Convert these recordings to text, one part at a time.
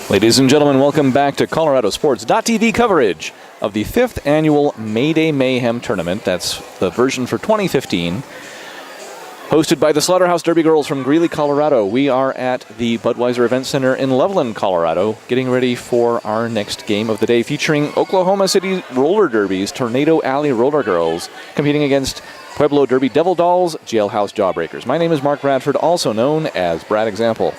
Ladies and gentlemen, welcome back to ColoradoSports.TV coverage of the 5th annual Mayday Mayhem tournament. That's the version for 2015. Hosted by the Slaughterhouse Derby Girls from Greeley, Colorado. We are at the Budweiser Event Center in Loveland, Colorado, getting ready for our next game of the day, featuring Oklahoma City Roller Derby's Tornado Alley Roller Girls, competing against Pueblo Derby Devil Dolls, Jailhouse Jawbreakers. My name is Mark Bradford, also known as Brad Example.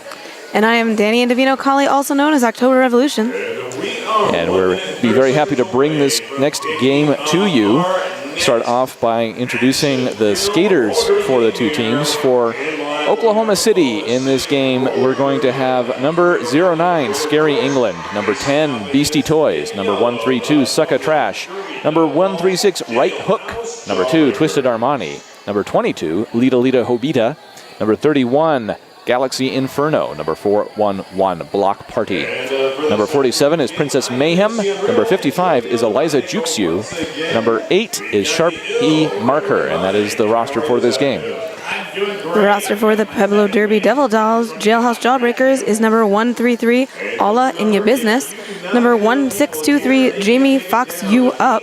And I am Danny Indovino-Colley, also known as October Revolution. And we'll be very happy to bring this next game to you. Start off by introducing the skaters for the two teams. For Oklahoma City in this game, we're going to have number 09, Scary England, number 10, Beastie Toys, number 132, Sucka Trash, number 136, Right Hook, number 2, Twisted Armani, number 22, Lita Lita Hobita, number 31, Galaxy Inferno, number 411, Block Party. Number 47 is Princess Mayhem. Number 55 is Eliza Juxu. Number 8 is Sharp E Marker, and that is the roster for this game. The roster for the Pueblo Derby Devil Dolls, Jailhouse Jawbreakers, is number 133, Alla In Ya Business. Number 1623, Jamie Fox You Up.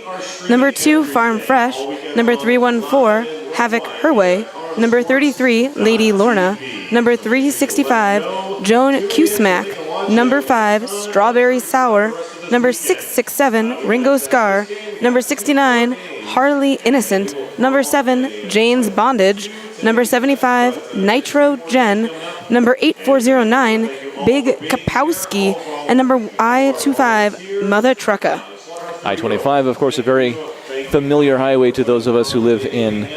Number 2, Farm Fresh. Number 314, Havoc Her Way. Number 33, Lady Lorna. Number 365, Joan Q-Smack. Number 5, Strawberry Sour. Number 667, Ringo Scar. Number 69, Harley Innocent. Number 7, Jane's Bondage. Number 75, Nitro Jen. Number 8409, Big Kapowski. And number I-25, Mother Trucka. I-25, of course, a very familiar highway to those of us who live in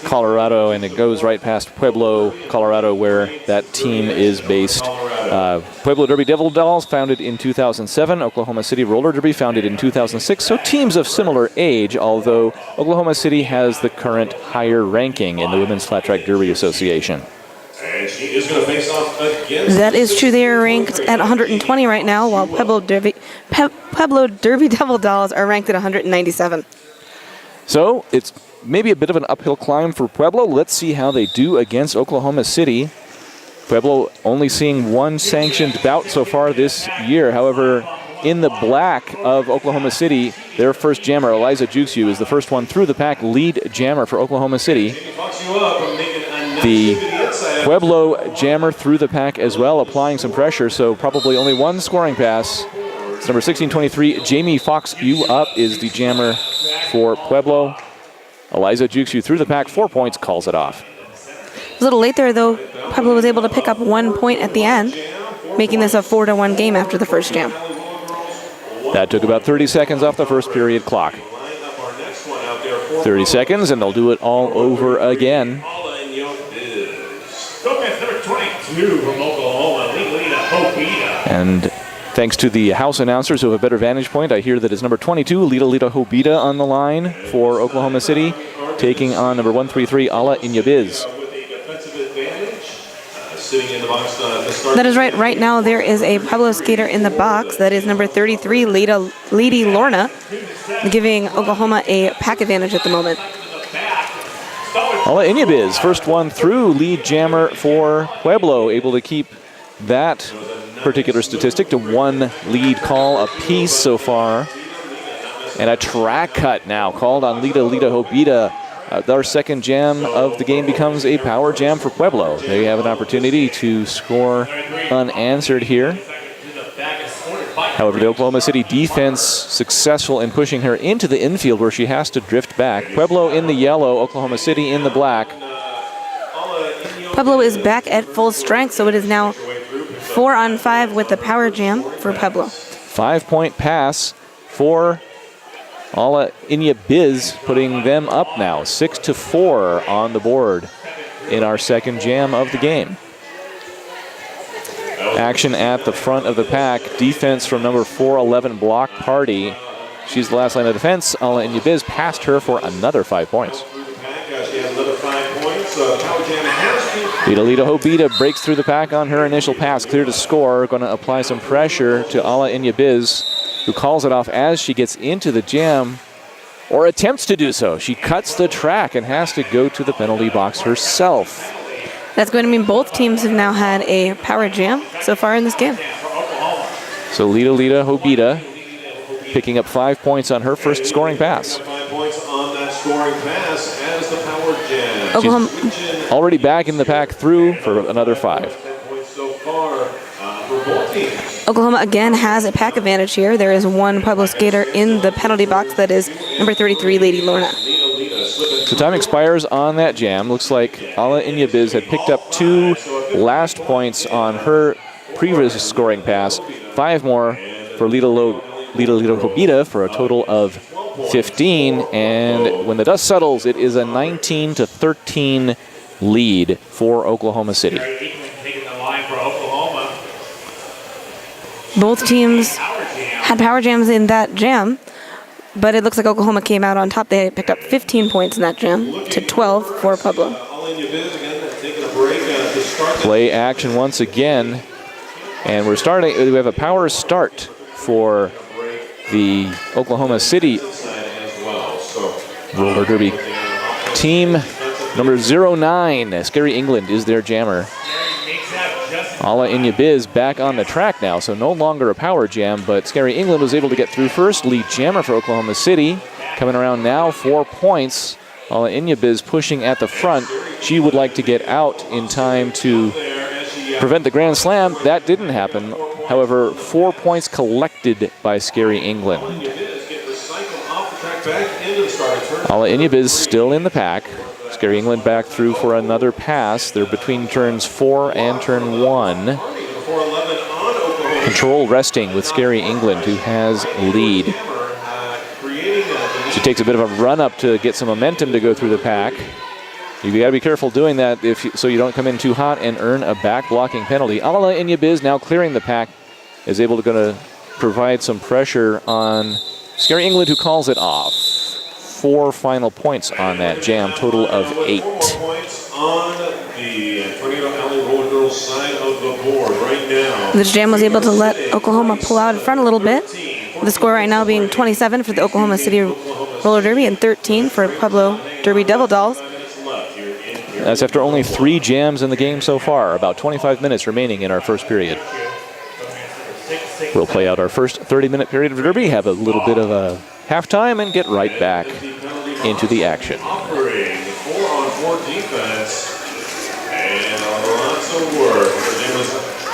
Colorado, and it goes right past Pueblo, Colorado, where that team is based. Pueblo Derby Devil Dolls, founded in 2007. Oklahoma City Roller Derby, founded in 2006. So teams of similar age, although Oklahoma City has the current higher ranking in the Women's Flat Track Derby Association. And she is going to face off against... That is true. They are ranked at 120 right now, while Pueblo Derby Devil Dolls are ranked at 197. So it's maybe a bit of an uphill climb for Pueblo. Let's see how they do against Oklahoma City. Pueblo only seeing one sanctioned bout so far this year. However, in the black of Oklahoma City, their first jammer, Eliza Juxu, is the first one through the pack, lead jammer for Oklahoma City. The Pueblo jammer through the pack as well, applying some pressure, so probably only one scoring pass. It's number 1623, Jamie Fox You Up, is the jammer for Pueblo. Eliza Juxu through the pack, 4 points, calls it off. It was a little late there, though. Pueblo was able to pick up 1 point at the end, making this a 4-1 game after the first jam. That took about 30 seconds off the first period clock. 30 seconds, and they'll do it all over again. And thanks to the house announcers who have a better vantage point, I hear that it's number 22, Lita Lita Hobita, on the line for Oklahoma City, taking on number 133, Alla In Ya Biz. That is right. Right now there is a Pueblo skater in the box. That is number 33, Lady Lorna, giving Oklahoma a pack advantage at the moment. Alla In Ya Biz, first one through, lead jammer for Pueblo, able to keep that particular statistic to one lead call apiece so far. And a track cut now called on Lita Lita Hobita. Our second jam of the game becomes a power jam for Pueblo. They have an opportunity to score unanswered here. However, the Oklahoma City defense successful in pushing her into the infield where she has to drift back. Pueblo in the yellow, Oklahoma City in the black. Pueblo is back at full strength, so it is now 4-on-5 with the power jam for Pueblo. 5-point pass for Alla In Ya Biz, putting them up now 6-4 on the board in our second jam of the game. Action at the front of the pack. Defense from number 411, Block Party. She's the last line of defense. Alla In Ya Biz passed her for another 5 points. Lita Lita Hobita breaks through the pack on her initial pass, clear to score. Going to apply some pressure to Alla In Ya Biz, who calls it off as she gets into the jam, or attempts to do so. She cuts the track and has to go to the penalty box herself. That's going to mean both teams have now had a power jam so far in this game. So Lita Hobita picking up 5 points on her first scoring pass. 5 points on that scoring pass as the power jam. Oklahoma She's already back in the pack through for another 5. 10 points so far for both teams. Oklahoma again has a pack advantage here. There is one Pueblo skater in the penalty box. That is number 33, Lady Lorna. So time expires on that jam. Looks like Ala Inyabiz had picked up 2 last points on her previous scoring pass. 5 more for Lita Hobita for a total of 15. And when the dust settles, it is a 19-13 lead for Oklahoma City. Both teams had power jams in that jam, but it looks like Oklahoma came out on top. They picked up 15 points in that jam to 12 for Pueblo. Play action once again. And we have a power start for the Oklahoma City roller derby team. Number 09, Scary England, is their jammer. Ala Inyabiz back on the track now, so no longer a power jam, but Scary England was able to get through first. Lead jammer for Oklahoma City. Coming around now, 4 points. Ala Inyabiz pushing at the front. She would like to get out in time to prevent the Grand Slam. That didn't happen. However, 4 points collected by Scary England. Ala Inyabiz still in the pack. Scary England back through for another pass. They're between turns 4 and turn 1. Control resting with Scary England, who has lead. She takes a bit of a run up to get some momentum to go through the pack. You got to be careful doing that so you don't come in too hot and earn a back blocking penalty. Ala Inyabiz now clearing the pack is able to provide some pressure on Scary England, who calls it off. 4 final points on that jam, total of 8. 4 points on the Tornado Alley Roller Girls side of the board right now. This jam was able to let Oklahoma pull out in front a little bit. The score right now being 27 for the Oklahoma City Roller Derby and 13 for Pueblo Derby Devil Dolls. That's after only 3 jams in the game so far. About 25 minutes remaining in our first period. We'll play out our first 30-minute period of Derby, have a little bit of a halftime, and get right back into the action. 4-on-4 defense and lots of work.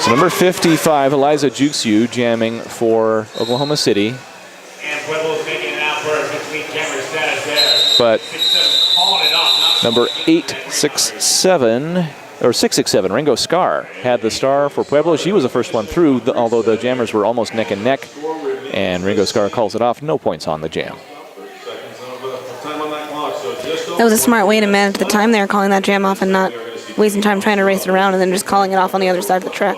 So number 55, Eliza Juxiu, jamming for Oklahoma City. And Pueblo's making an outburst between camera status there. But 6-7 calling it off. number 667, Ringo Scar, had the star for Pueblo. She was the first one through, although the jammers were almost neck and neck. And Ringo Scar calls it off. No points on the jam. That was a smart way to manage the time there, calling that jam off and not wasting time trying to race it around and then just calling it off on the other side of the track.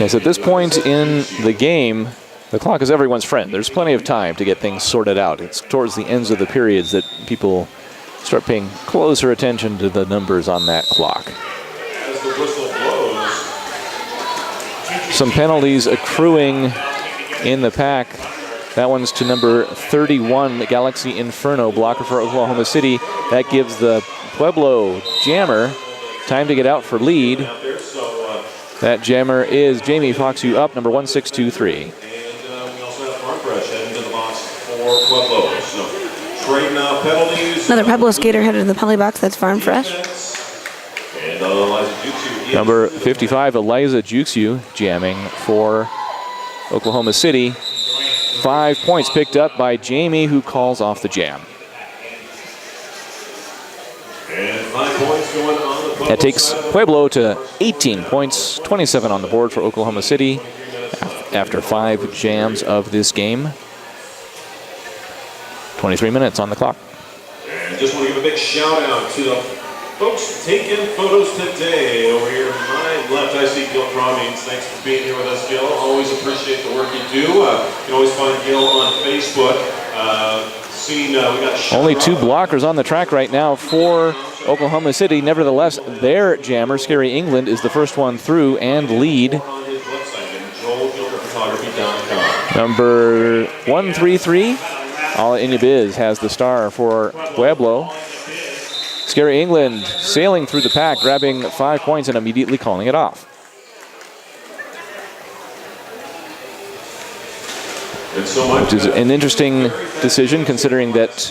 Yes, at this point in the game, the clock is everyone's friend. There's plenty of time to get things sorted out. It's towards the ends of the periods that people start paying closer attention to the numbers on that clock. As the whistle blows. Some penalties accruing in the pack. That one's to number 31, Galaxy Inferno, blocker for Oklahoma City. That gives the Pueblo jammer time to get out for lead. That jammer is Jamie Foxu up, number 1623. And we also have Farm Fresh heading to the box for Pueblo. So trading out penalties. Another Pueblo skater headed to the penalty box. That's Farm Fresh. And Eliza Juxiu. Number 55, Eliza Juxiu, jamming for Oklahoma City. 5 points picked up by Jamie, who calls off the jam. And 5 points going on the Pueblo That takes side. Pueblo to 18 points, 27 on the board for Oklahoma City after 5 jams of this game. 23 minutes on the clock. And just want to give a big shout out to the folks taking photos today. Over here to my left, I see Gil Cromings. Thanks for being here with us, Gil. Always appreciate the work you do. You can always find Gil on Facebook. We got Only 2 blockers on the track right now for Oklahoma City. Nevertheless, their jammer, Scary England, is the first one through and lead. on his website, JoelGilbertPhotography.com. Number 133, Ala Inyabiz, has the star for Pueblo. Scary England sailing through the pack, grabbing 5 points and immediately calling it off. which is an interesting decision considering that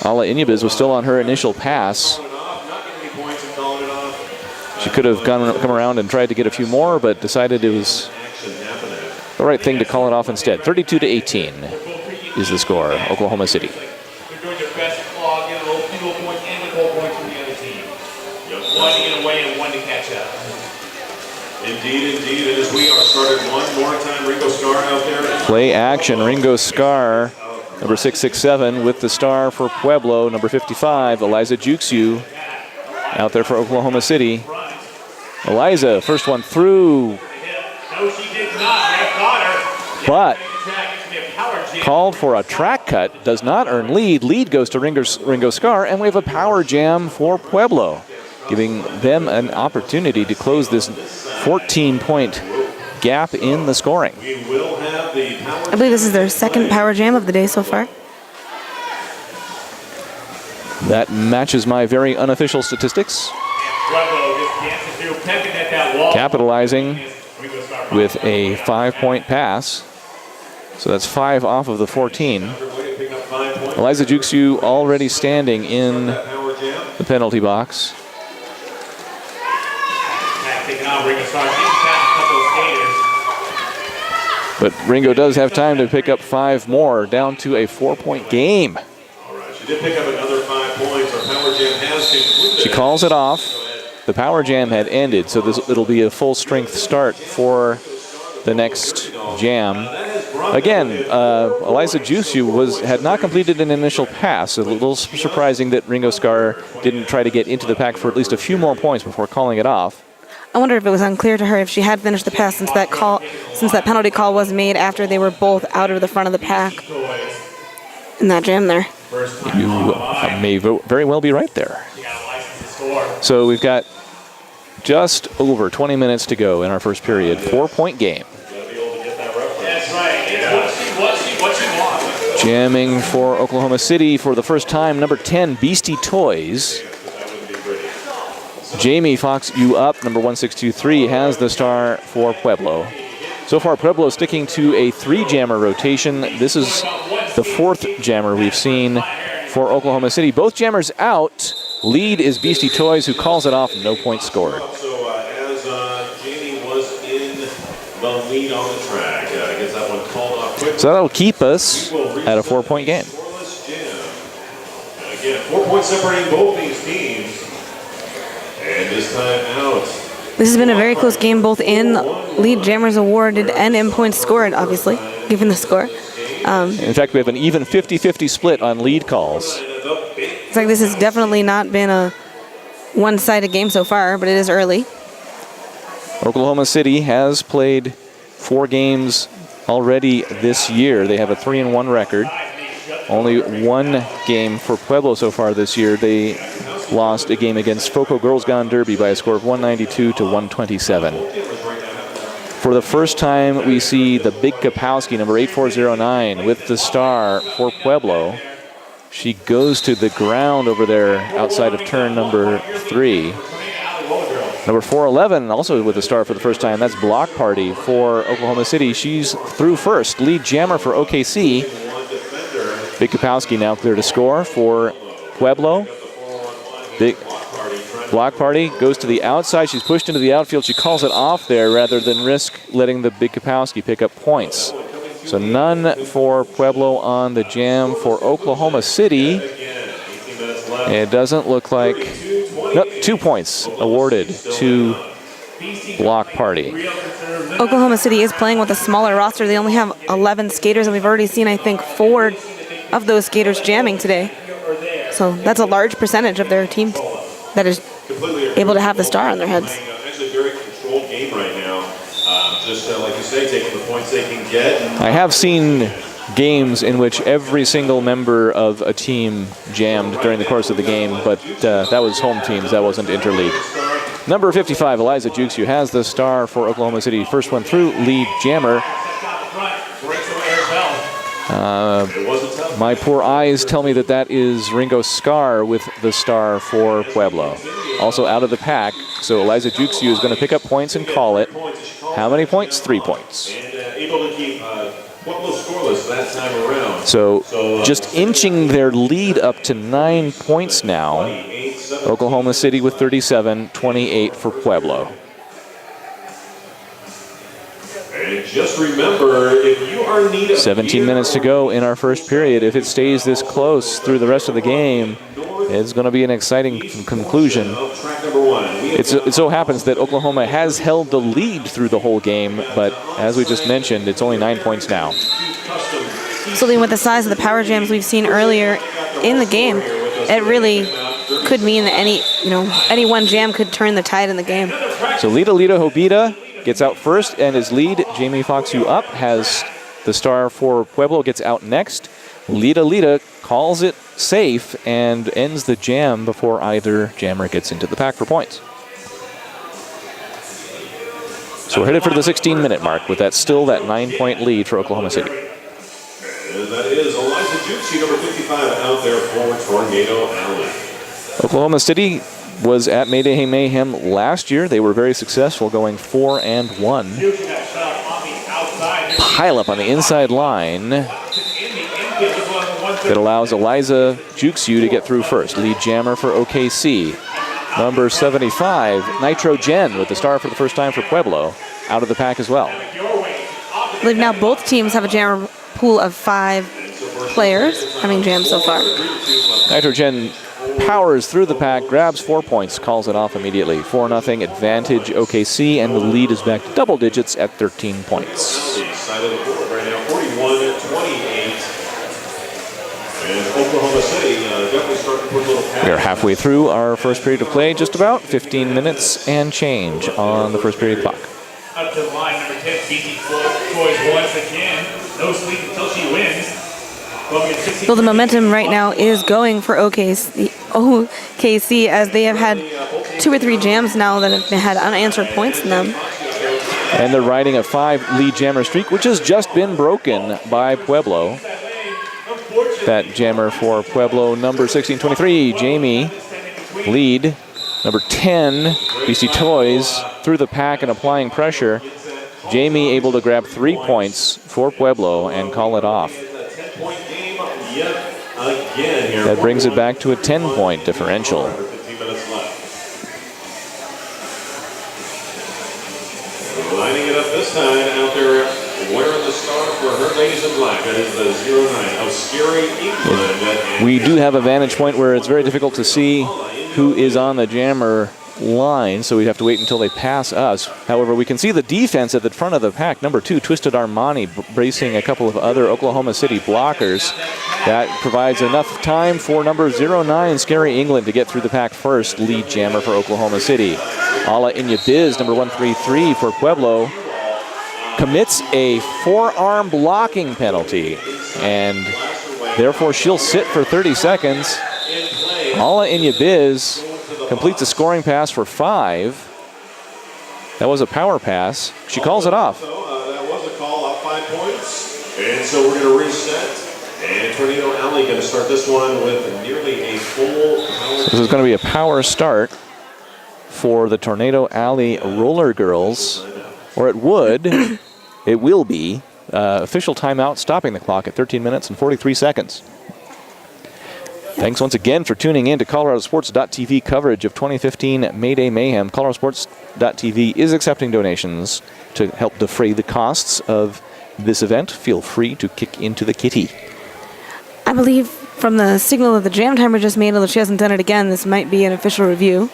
Ala Inyabiz was still on her initial pass. She could have come around and tried to get a few more, but decided it was the right thing to call it off instead. 32-18 is the score, Oklahoma City. They're doing their best to claw, get a little field points and the goal points from the other team. One to get away and one to catch up. Indeed, indeed. And as we are started one more time, Ringo Starr out there. Play action, Ringo Starr, number 667, with the star for Pueblo, number 55, Eliza Juxu, out there for Oklahoma City. Eliza, first one through. No, she did not. They got her. But called for a track cut, does not earn lead. Lead goes to Ringo Starr, and we have a power jam for Pueblo, giving them an opportunity to close this 14-point gap in the scoring. I believe this is their second power jam of the day so far. That matches my very unofficial statistics. Capitalizing with a 5-point pass. So that's 5 off of the 14. Eliza Juxu already standing in the penalty box. But Ringo does have time to pick up 5 more, down to a 4-point game. She did pick up another 5 points. Our power jam has concluded. She calls it off. The power jam had ended, so it'll be a full strength start for the next jam. Again, Eliza Juxu had not completed an initial pass. A little surprising that Ringo Starr didn't try to get into the pack for at least a few more points before calling it off. I wonder if it was unclear to her if she had finished the pass since that penalty call was made after they were both out of the front of the pack in that jam there. You may very well be right there. So we've got just over 20 minutes to go in our first period. 4-point game. Jamming for Oklahoma City for the first time, number 10, Beastie Toys. Jamie Fox, you up, number 1623, has the star for Pueblo. So far, Pueblo sticking to a 3-jammer rotation. This is the 4th jammer we've seen for Oklahoma City. Both jammers out. Lead is Beastie Toys, who calls it off. No points scored. So as Jamie was in the lead on the track, I guess that one called off quickly. So that'll keep us at a 4-point game. Again, 4 points separating both these teams. And this time out. This has been a very close game, both in lead jammers awarded and in points scored, obviously, given the score. In fact, we have an even 50-50 split on lead calls. It's like this has definitely not been a one-sided game so far, but it is early. Oklahoma City has played 4 games already this year. They have a 3-1 record. Only 1 game for Pueblo so far this year. They lost a game against Foco Girls Gone Derby by a score of 192 to 127. For the first time, we see the Big Kapowski, number 8409, with the star for Pueblo. She goes to the ground over there outside of turn number 3. Number 411, also with the star for the first time, that's Block Party for Oklahoma City. She's through first. Lead jammer for OKC. Big Kapowski now clear to score for Pueblo. Big Block Party goes to the outside. She's pushed into the outfield. She calls it off there rather than risk letting the Big Kapowski pick up points. So none for Pueblo on the jam. For Oklahoma City, it doesn't look like... Nope, 2 points awarded to Block Party. Oklahoma City is playing with a smaller roster. They only have 11 skaters, and we've already seen, I think, 4 of those skaters jamming today. So that's a large percentage of their team that is able to have the star on their heads. Actually, a very controlled game right now. Just like you say, taking the points they can get. I have seen games in which every single member of a team jammed during the course of the game, but that was home teams. That wasn't interleague. Number 55, Eliza Juxu, has the star for Oklahoma City. First one through, lead jammer. My poor eyes tell me that is Ringo Starr with the star for Pueblo. Also out of the pack, so Eliza Juxu is going to pick up points and call it. How many points? 3 points. And able to keep Pueblo scoreless that time around. So just inching their lead up to 9 points now. Oklahoma City with 37, 28 for Pueblo. And just remember, if you are in need of 17 minutes to go in our first period. If it stays this close through the rest of the game, it's going to be an exciting conclusion. It so happens that Oklahoma has held the lead through the whole game, but as we just mentioned, it's only 9 points now. So with the size of the power jams we've seen earlier in the game, it really could mean that any one jam could turn the tide in the game. So Lita Hobita gets out first, and his lead, Jamie Fox You Up, has the star for Pueblo, gets out next. Lita calls it safe and ends the jam before either jammer gets into the pack for points. So we're headed for the 16-minute mark with that 9-point lead for Oklahoma City. And that is Eliza Jucci, number 55, out there for Tornado Alley. Oklahoma City was at Mayday Mayhem last year. They were very successful, going 4-1. Pile up on the inside line that allows Eliza Juxu to get through first. Lead jammer for OKC. Number 75, Nitro Jen, with the star for the first time for Pueblo, out of the pack as well. I believe now both teams have a jammer pool of 5 players having jammed so far. Nitro Jen powers through the pack, grabs 4 points, calls it off immediately. 4-0 advantage OKC, and the lead is back to double digits at 13 points. Side of the board right now, 41-28. And Oklahoma City definitely starting to put a little pass. We are halfway through our first period of play, just about 15 minutes and change on the first period clock. Up to the line, number 10, BT Toys once again. No sleep until she wins. So the momentum right now is going for OKC as they have had 2 or 3 jams now that have had unanswered points in them. And they're riding a 5 lead jammer streak, which has just been broken by Pueblo. That jammer for Pueblo, number 1623, Jamie, lead. Number 10, BC Toys, through the pack and applying pressure. Jamie able to grab 3 points for Pueblo and call it off. That brings it back to a 10-point differential. Lining it up this time out there, wearing the star for her ladies in black. That is the 09 of Scary England. We do have a vantage point where it's very difficult to see who is on the jammer line, so we have to wait until they pass us. However, we can see the defense at the front of the pack. Number 2, Twisted Armani, bracing a couple of other Oklahoma City blockers. That provides enough time for number 09, Scary England, to get through the pack first. Lead jammer for Oklahoma City. Ala Inyabiz, number 133 for Pueblo, commits a forearm blocking penalty, and therefore she'll sit for 30 seconds. Ala Inyabiz completes a scoring pass for 5. That was a power pass. She calls it off. That was a call off 5 points. And so we're going to reset. And Tornado Alley going to start this one with nearly a full power. This is going to be a power start for the Tornado Alley Roller Girls, or it will be. Official timeout stopping the clock at 13 minutes and 43 seconds. Thanks once again for tuning in to ColoradoSports.TV coverage of 2015 Mayday Mayhem. ColoradoSports.TV is accepting donations to help defray the costs of this event. Feel free to kick into the kitty. I believe from the signal that the jam timer just made, although she hasn't done it again, this might be an official review.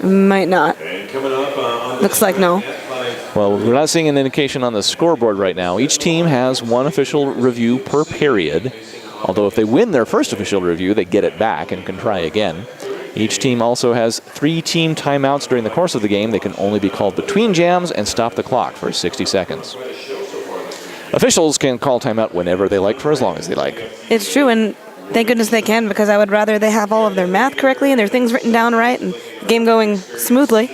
Might not. And coming up on Looks like no. Well, we're not seeing an indication on the scoreboard right now. Each team has 1 official review per period. Although if they win their first official review, they get it back and can try again. Each team also has 3 team timeouts during the course of the game. They can only be called between jams and stop the clock for 60 seconds. Officials can call timeout whenever they like for as long as they like. It's true, and thank goodness they can, because I would rather they have all of their math correctly and their things written down right and the game going smoothly.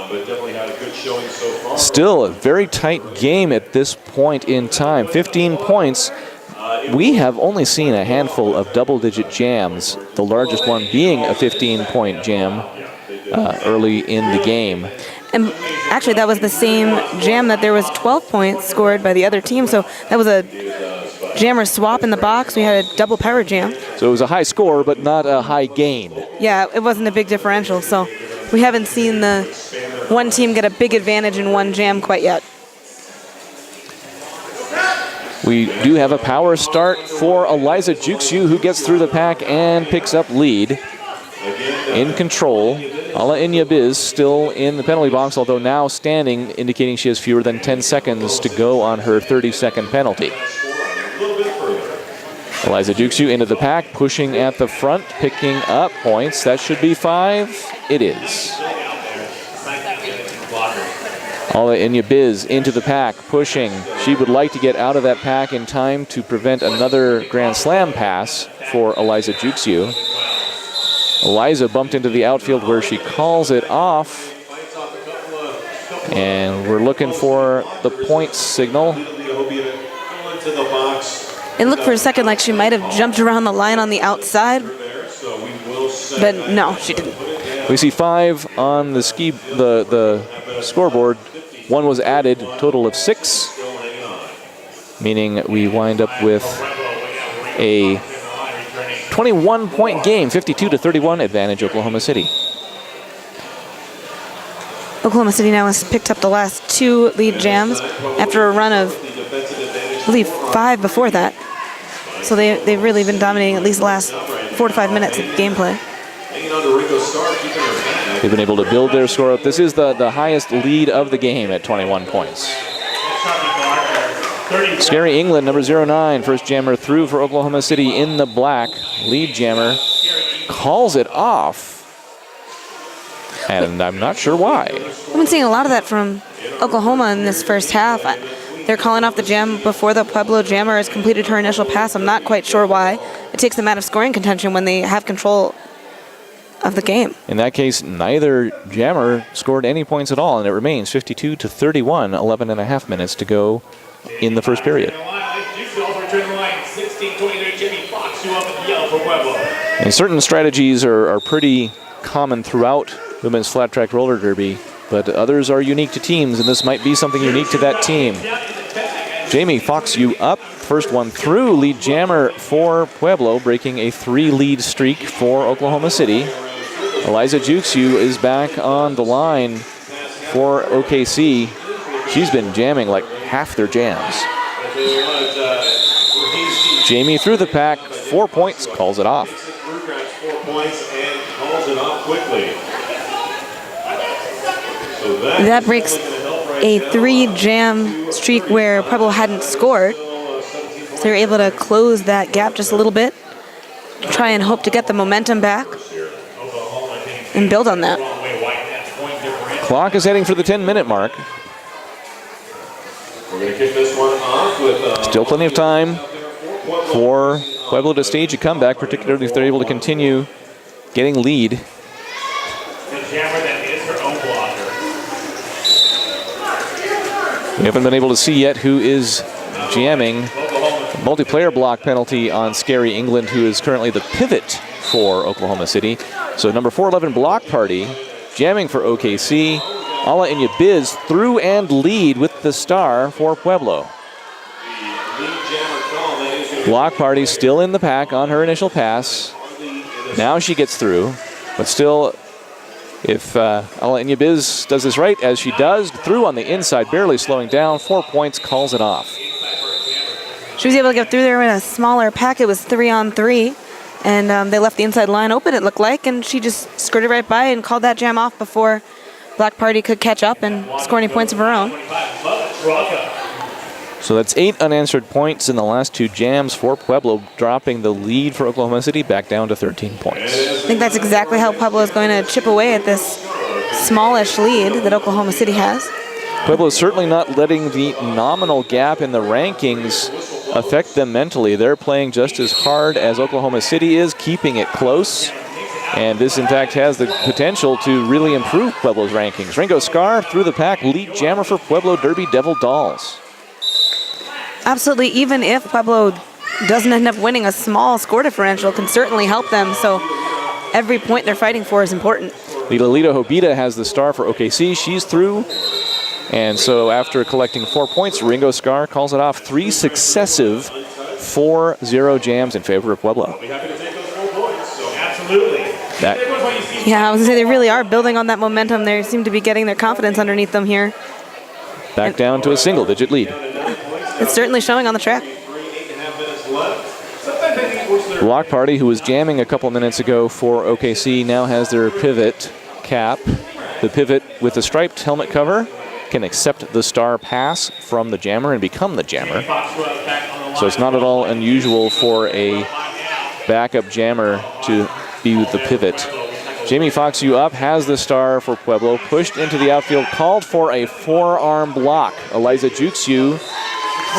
but definitely had a good showing so far. Still a very tight game at this point in time. 15 points. We have only seen a handful of double-digit jams, the largest one being a 15-point jam early in the game. And actually, that was the same jam that there was 12 points scored by the other team. So that was a jammer swap in the box. We had a double power jam. So it was a high score, but not a high gain. Yeah, it wasn't a big differential. So we haven't seen the one team get a big advantage in one jam quite yet. We do have a power start for Eliza Juxiu, who gets through the pack and picks up lead. In control, Ala Inyabiz still in the penalty box, although now standing, indicating she has fewer than 10 seconds to go on her 30-second penalty. Eliza Juxiu into the pack, pushing at the front, picking up points. That should be 5. It is. Ala Inyabiz into the pack, pushing. She would like to get out of that pack in time to prevent another Grand Slam pass for Eliza Juxiu. Eliza bumped into the outfield where she calls it off. And we're looking for the points signal. It looked for a second like she might have jumped around the line on the outside, but no, she didn't. We see 5 on the scoreboard. 1 was added, total of 6, meaning we wind up with a 21-point game, 52-31 advantage Oklahoma City. Oklahoma City now has picked up the last 2 lead jams after a run of, I believe, 5 before that. So they've really been dominating at least the last 4 to 5 minutes of gameplay. They've been able to build their score up. This is the highest lead of the game at 21 points. Scary England, number 09, first jammer through for Oklahoma City in the black. Lead jammer calls it off. And I'm not sure why. I've been seeing a lot of that from Oklahoma in this first half. They're calling off the jam before the Pueblo jammer has completed her initial pass. I'm not quite sure why. It takes them out of scoring contention when they have control of the game. In that case, neither jammer scored any points at all, and it remains 52-31, 11 and a half minutes to go in the first period. And certain strategies are pretty common throughout women's flat track roller derby, but others are unique to teams, and this might be something unique to that team. Jamie Fox, you up. First one through, lead jammer for Pueblo, breaking a 3-lead streak for Oklahoma City. Eliza Juxiu is back on the line for OKC. She's been jamming like half their jams. Jamie through the pack, 4 points, calls it off. 4 points and calls it off quickly. That breaks a 3-jam streak where Pueblo hadn't scored. So they're able to close that gap just a little bit, try and hope to get the momentum back and build on that. Clock is heading for the 10-minute mark. We're going to kick this one off with still plenty of time for Pueblo to stage a comeback, particularly if they're able to continue getting lead. The jammer that is her own blocker. We haven't been able to see yet who is jamming. Multiplayer block penalty on Scary England, who is currently the pivot for Oklahoma City. So number 411 Block Party jamming for OKC. Ala Inyabiz through and lead with the star for Pueblo. Block Party still in the pack on her initial pass. Now she gets through, but still, if Ala Inyabiz does this right, as she does, through on the inside, barely slowing down, 4 points, calls it off. She was able to get through there in a smaller pack. It was 3-on-3, and they left the inside line open, it looked like, and she just skirted right by and called that jam off before Black Party could catch up and score any points of her own. So that's 8 unanswered points in the last 2 jams for Pueblo, dropping the lead for Oklahoma City back down to 13 points. I think that's exactly how Pueblo is going to chip away at this smallish lead that Oklahoma City has. Pueblo is certainly not letting the nominal gap in the rankings affect them mentally. They're playing just as hard as Oklahoma City is, keeping it close. And this, in fact, has the potential to really improve Pueblo's rankings. Ringo Scar through the pack, lead jammer for Pueblo Derby Devil Dolls. Absolutely. Even if Pueblo doesn't end up winning, a small score differential can certainly help them. So every point they're fighting for is important. Lolita Hobita has the star for OKC. She's through. And so after collecting 4 points, Ringo Scar calls it off. 3 successive 4-0 jams in favor of Pueblo. Absolutely. Yeah, I was going to say they really are building on that momentum. They seem to be getting their confidence underneath them here. Back down to a single-digit lead. It's certainly showing on the track. Block Party, who was jamming a couple minutes ago for OKC, now has their pivot cap. The pivot with the striped helmet cover can accept the star pass from the jammer and become the jammer. So it's not at all unusual for a backup jammer to be with the pivot. Jamie Fox, you up, has the star for Pueblo, pushed into the outfield, called for a forearm block. Eliza Juxiu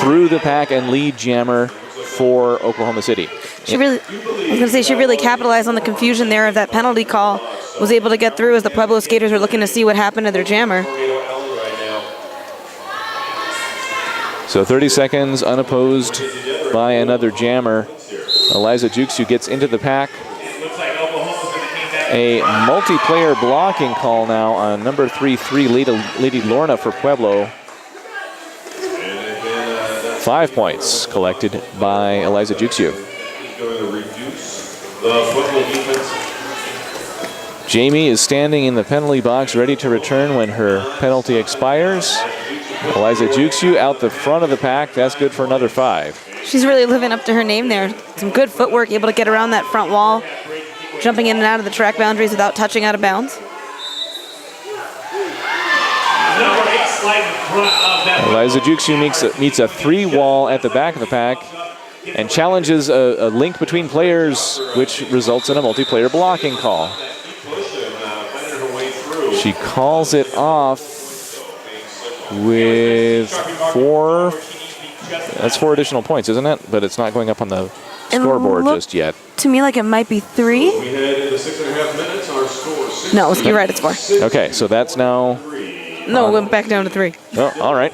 through the pack and lead jammer for Oklahoma City. She really capitalized on the confusion there of that penalty call. Was able to get through as the Pueblo skaters were looking to see what happened to their jammer. So 30 seconds unopposed by another jammer. Eliza Juxiu gets into the pack. A multiplayer blocking call now on number 3-3 Lady Lorna for Pueblo. 5 points collected by Eliza Juxiu. Jamie is standing in the penalty box ready to return when her penalty expires. Eliza Juxiu out the front of the pack. That's good for another 5. She's really living up to her name there. Some good footwork, able to get around that front wall, jumping in and out of the track boundaries without touching out of bounds. Eliza Juxiu meets a 3-wall at the back of the pack and challenges a link between players, which results in a multiplayer blocking call. She calls it off with 4. That's 4 additional points, isn't it? But it's not going up on the scoreboard just yet. To me, like it might be 3. No, you're right, it's 4. Okay, so that's now... No, it went back down to 3. Oh, all right.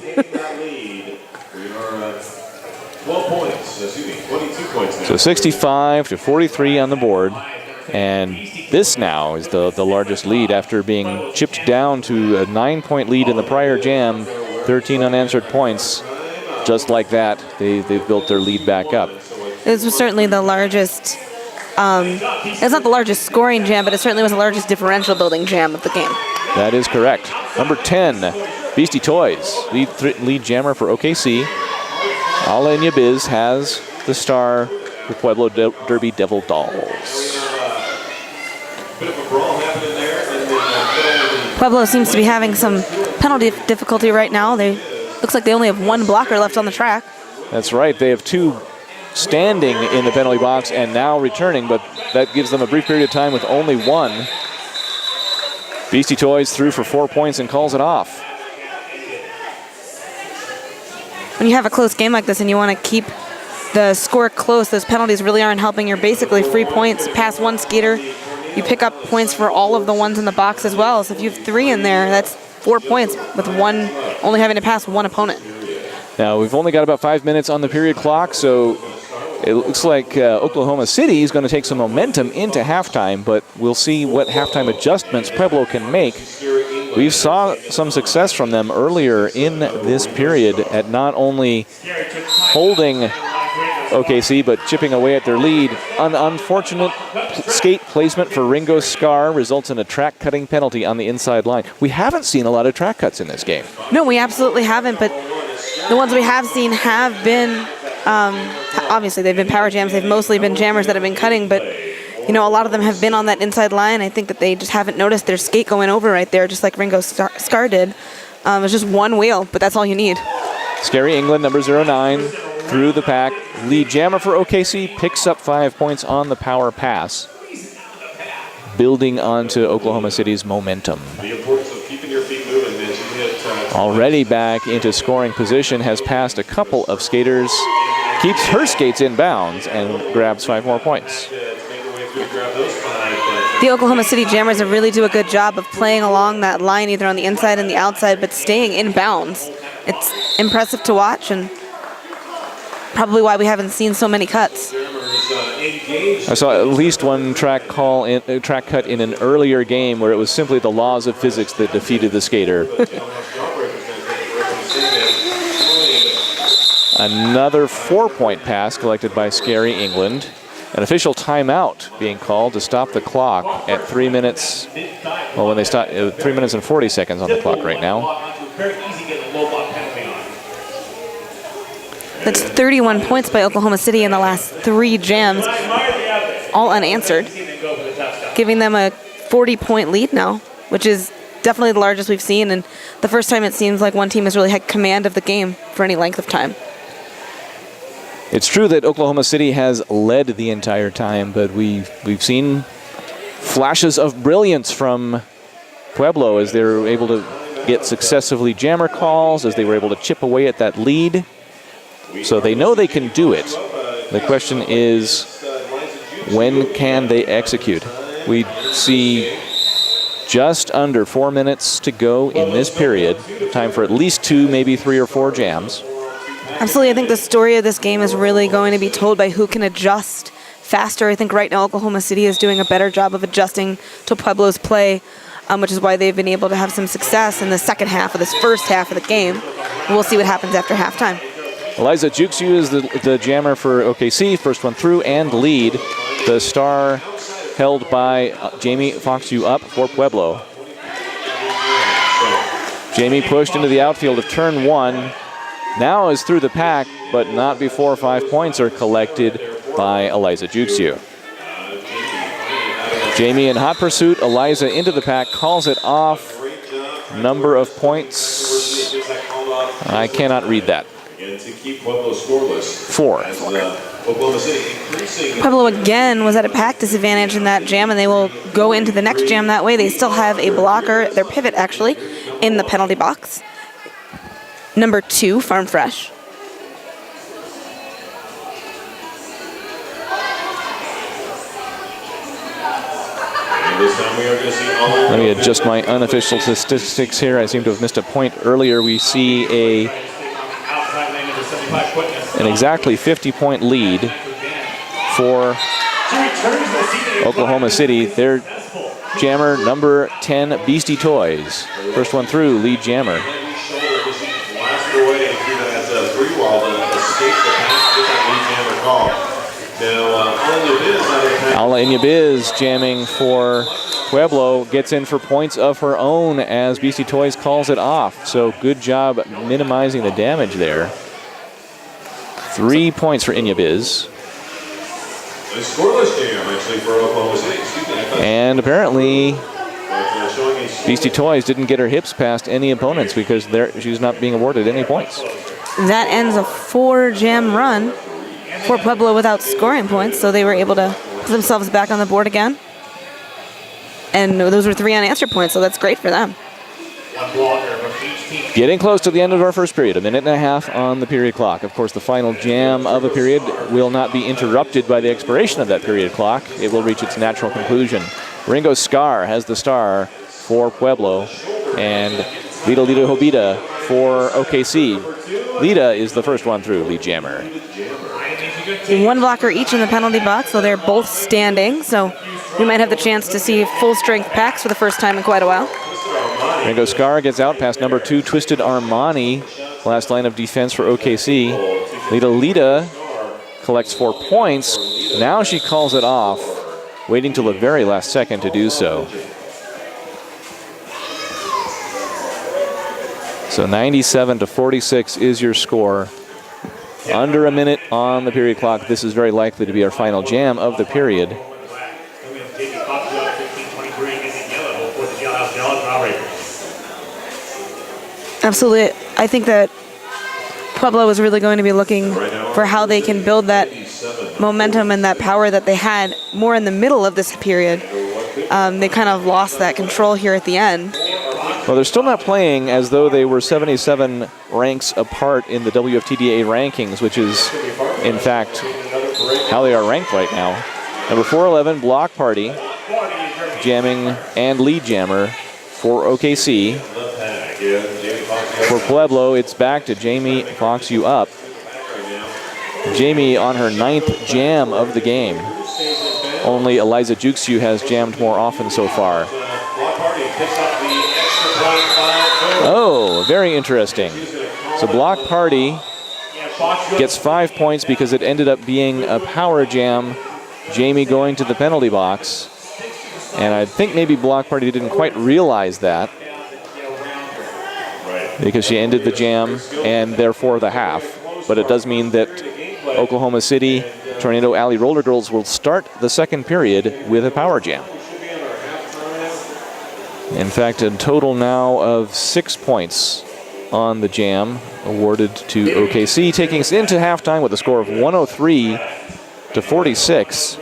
So 65 to 43 on the board. And this now is the largest lead after being chipped down to a 9-point lead in the prior jam, 13 unanswered points. Just like that, they've built their lead back up. This was certainly the largest, it's not the largest scoring jam, but it certainly was the largest differential building jam of the game. That is correct. Number 10, Beastie Toys, lead jammer for OKC. Ala Inyabiz has the star for Pueblo Derby Devil Dolls. Pueblo seems to be having some penalty difficulty right now. Looks like they only have 1 blocker left on the track. That's right. They have 2 standing in the penalty box and now returning, but that gives them a brief period of time with only 1. Beastie Toys through for 4 points and calls it off. When you have a close game like this and you want to keep the score close, those penalties really aren't helping. You're basically free points. Pass 1 skater, you pick up points for all of the ones in the box as well. So if you have 3 in there, that's 4 points with only having to pass 1 opponent. Now, we've only got about 5 minutes on the period clock, so it looks like Oklahoma City is going to take some momentum into halftime, but we'll see what halftime adjustments Pueblo can make. We saw some success from them earlier in this period at not only holding OKC, but chipping away at their lead. An unfortunate skate placement for Ringo Scar results in a track cutting penalty on the inside line. We haven't seen a lot of track cuts in this game. No, we absolutely haven't, but the ones we have seen have been, obviously they've been power jams. They've mostly been jammers that have been cutting, but you know, a lot of them have been on that inside line. I think that they just haven't noticed their skate going over right there, just like Ringo Scar did. It's just 1 wheel, but that's all you need. Scary England, number 09, through the pack. Lead jammer for OKC picks up 5 points on the power pass, building onto Oklahoma City's momentum. Already back into scoring position, has passed a couple of skaters, keeps her skates in bounds, and grabs 5 more points. The Oklahoma City Jammers really do a good job of playing along that line, either on the inside and the outside, but staying in bounds. It's impressive to watch, and probably why we haven't seen so many cuts. engaged. I saw at least one track cut in an earlier game where it was simply the laws of physics that defeated the skater. Another 4-point pass collected by Scary England. An official timeout being called to stop the clock at 3 minutes. Well, when they start, 3 minutes and 40 seconds on the clock right now. That's 31 points by Oklahoma City in the last 3 jams, all unanswered, giving them a 40-point lead now, which is definitely the largest we've seen, and the first time it seems like one team has really had command of the game for any length of time. It's true that Oklahoma City has led the entire time, but we've seen flashes of brilliance from Pueblo as they were able to get successively jammer calls, as they were able to chip away at that lead. So they know they can do it. The question is, when can they execute? We see just under 4 minutes to go in this period. Time for at least 2, maybe 3 or 4 jams. Absolutely. I think the story of this game is really going to be told by who can adjust faster. I think right now Oklahoma City is doing a better job of adjusting to Pueblo's play, which is why they've been able to have some success in the second half of this first half of the game. We'll see what happens after halftime. Eliza Juxu is the jammer for OKC, first one through and lead. The star held by Jamie Foxu up for Pueblo. Jamie pushed into the outfield of turn 1. Now is through the pack, but not before 5 points are collected by Eliza Juxu. Jamie in hot pursuit, Eliza into the pack, calls it off. Number of points, I cannot read that. 4. Pueblo again was at a pack disadvantage in that jam, and they will go into the next jam that way. They still have a blocker, their pivot actually, in the penalty box. Number 2, Farm Fresh. Let me adjust my unofficial statistics here. I seem to have missed a point earlier. We see an exactly 50-point lead for Oklahoma City. Their jammer, number 10, Beastie Toys. First one through, lead jammer. Ala Inyabiz jamming for Pueblo, gets in for points of her own as BC Toys calls it off. So good job minimizing the damage there. 3 points for Inyabiz. A scoreless jam actually for Oklahoma City. And apparently Beastie Toys didn't get her hips past any opponents because she's not being awarded any points. That ends a 4-jam run for Pueblo without scoring points, so they were able to put themselves back on the board again. And those were 3 unanswered points, so that's great for them. Getting close to the end of our first period, 1.5 minutes on the period clock. Of course, the final jam of a period will not be interrupted by the expiration of that period clock. It will reach its natural conclusion. Ringo Scar has the star for Pueblo, and Lita Hobita for OKC. Lita is the first one through, lead jammer. 1 blocker each in the penalty box, so they're both standing. So we might have the chance to see full-strength packs for the first time in quite a while. Ringo Scar gets out past number 2, Twisted Armani. Last line of defense for OKC. Lita collects 4 points. Now she calls it off, waiting till the very last second to do so. So 97-46 is your score. Under 1 minute on the period clock. This is very likely to be our final jam of the period. Absolutely. I think that Pueblo is really going to be looking for how they can build that momentum and that power that they had more in the middle of this period. They kind of lost that control here at the end. Well, they're still not playing as though they were 77 ranks apart in the WFTDA rankings, which is, in fact, how they are ranked right now. Number 411, Block Party, jamming and lead jammer for OKC. For Pueblo, it's back to Jamie Foxu up. Jamie on her 9th jam of the game. Only Eliza Juxu has jammed more often so far. Oh, very interesting. So Block Party gets 5 points because it ended up being a power jam. Jamie going to the penalty box. And I think maybe Block Party didn't quite realize that, because she ended the jam and therefore the half. But it does mean that Oklahoma City Tornado Alley Roller Girls will start the second period with a power jam. In fact, a total now of 6 points on the jam awarded to OKC, taking us into halftime with a score of 103-46.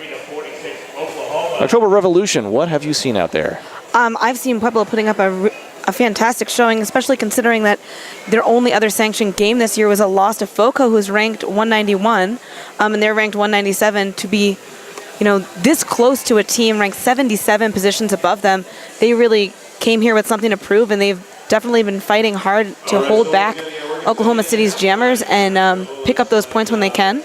October Revolution, what have you seen out there? I've seen Pueblo putting up a fantastic showing, especially considering that their only other sanctioned game this year was a loss to FOCO, who's ranked 191, and they're ranked 197. To be, this close to a team ranked 77 positions above them, they really came here with something to prove, and they've definitely been fighting hard to hold back Oklahoma City's jammers and pick up those points when they can.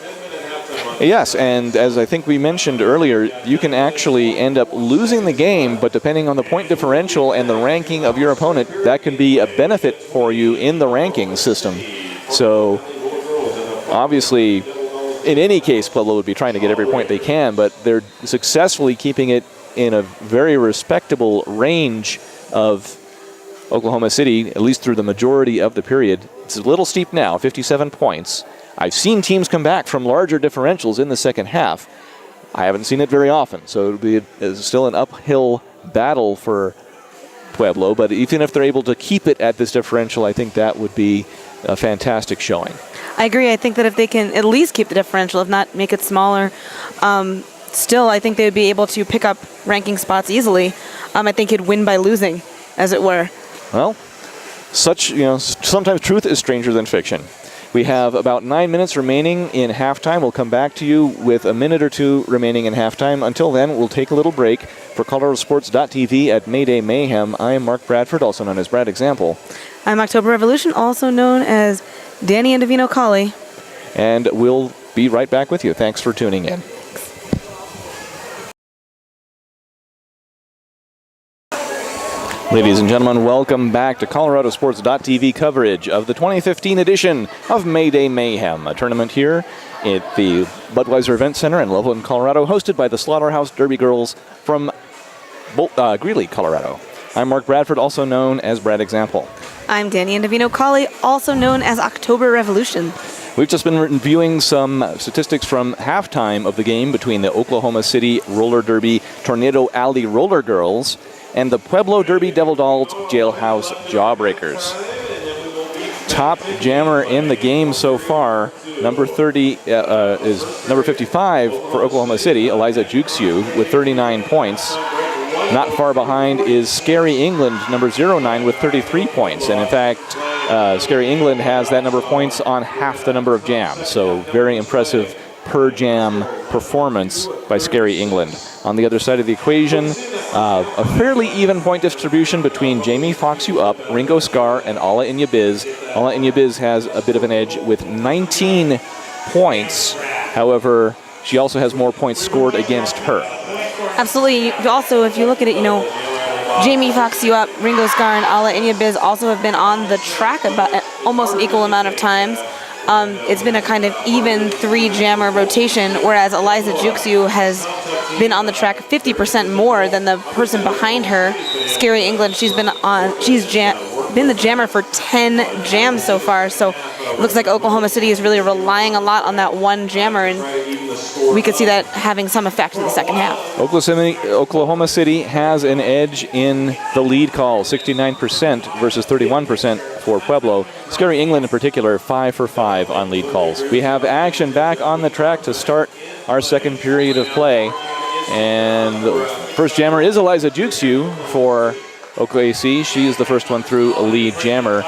Yes, and as I think we mentioned earlier, you can actually end up losing the game, but depending on the point differential and the ranking of your opponent, that can be a benefit for you in the ranking system. So obviously, in any case, Pueblo would be trying to get every point they can, but they're successfully keeping it in a very respectable range of Oklahoma City, at least through the majority of the period. It's a little steep now, 57 points. I've seen teams come back from larger differentials in the second half. I haven't seen it very often, so it'll be still an uphill battle for Pueblo, but even if they're able to keep it at this differential, I think that would be a fantastic showing. I agree. I think that if they can at least keep the differential, if not make it smaller, still I think they would be able to pick up ranking spots easily. I think it'd win by losing, as it were. Well, sometimes truth is stranger than fiction. We have about 9 minutes remaining in halftime. We'll come back to you with a minute or two remaining in halftime. Until then, we'll take a little break. For ColoradoSports.TV at Mayday Mayhem, I am Mark Bradford, also known as Brad Example. I'm October Revolution, also known as Danny Andavino Colley. And we'll be right back with you. Thanks for tuning in. Ladies and gentlemen, welcome back to ColoradoSports.TV coverage of the 2015 edition of Mayday Mayhem, a tournament here at the Budweiser Event Center in Loveland, Colorado, hosted by the Slaughterhouse Derby Girls from Greeley, Colorado. I'm Mark Bradford, also known as Brad Example. I'm Danny Andavino Colley, also known as October Revolution. We've just been reviewing some statistics from halftime of the game between the Oklahoma City Roller Derby Tornado Alley Roller Girls and the Pueblo Derby Devil Dolls Jailhouse Jawbreakers. Top jammer in the game so far, number 30 is number 55 for Oklahoma City, Eliza Juxu, with 39 points. Not far behind is Scary England, number 09, with 33 points. And in fact, Scary England has that number of points on half the number of jams. So very impressive per jam performance by Scary England. On the other side of the equation, a fairly even point distribution between Jamie Fox You Up, Ringo Scar, and Alla Inyabiz. Alla Inyabiz has a bit of an edge with 19 points. However, she also has more points scored against her. Absolutely. Also, if you look at it, Jamie Fox You Up, Ringo Scar, and Alla Inyabiz also have been on the track about almost an equal amount of times. It's been a kind of even 3-jammer rotation, whereas Eliza Juxu has been on the track 50% more than the person behind her, Scary England. She's been the jammer for 10 jams so far, so it looks like Oklahoma City is really relying a lot on that one jammer, and we could see that having some effect in the second half. Oklahoma City has an edge in the lead call, 69% versus 31% for Pueblo. Scary England in particular, 5 for 5 on lead calls. We have action back on the track to start our second period of play. And the first jammer is Eliza Juxu for OKC. She is the first one through a lead jammer.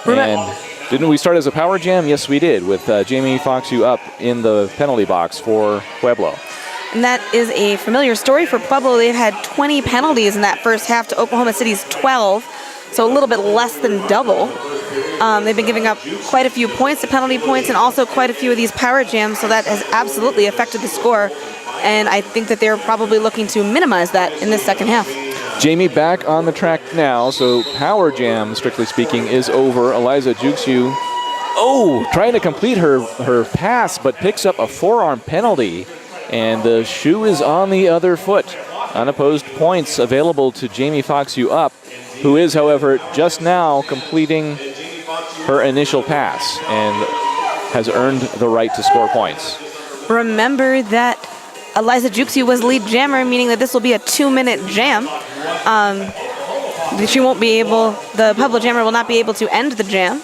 And didn't we start as a power jam? Yes, we did, with Jamie Fox You Up in the penalty box for Pueblo. And that is a familiar story for Pueblo. They've had 20 penalties in that first half to Oklahoma City's 12, so a little bit less than double. They've been giving up quite a few points to penalty points and also quite a few of these power jams, so that has absolutely affected the score. And I think that they're probably looking to minimize that in the second half. Jamie back on the track now, so power jam, strictly speaking, is over. Eliza Juxiu, trying to complete her pass, but picks up a forearm penalty, and the shoe is on the other foot. Unopposed points available to Jamie Fox-Up, who is, however, just now completing her initial pass and has earned the right to score points. Remember that Eliza Juxiu was lead jammer, meaning that this will be a 2-minute jam. The Pueblo jammer will not be able to end the jam,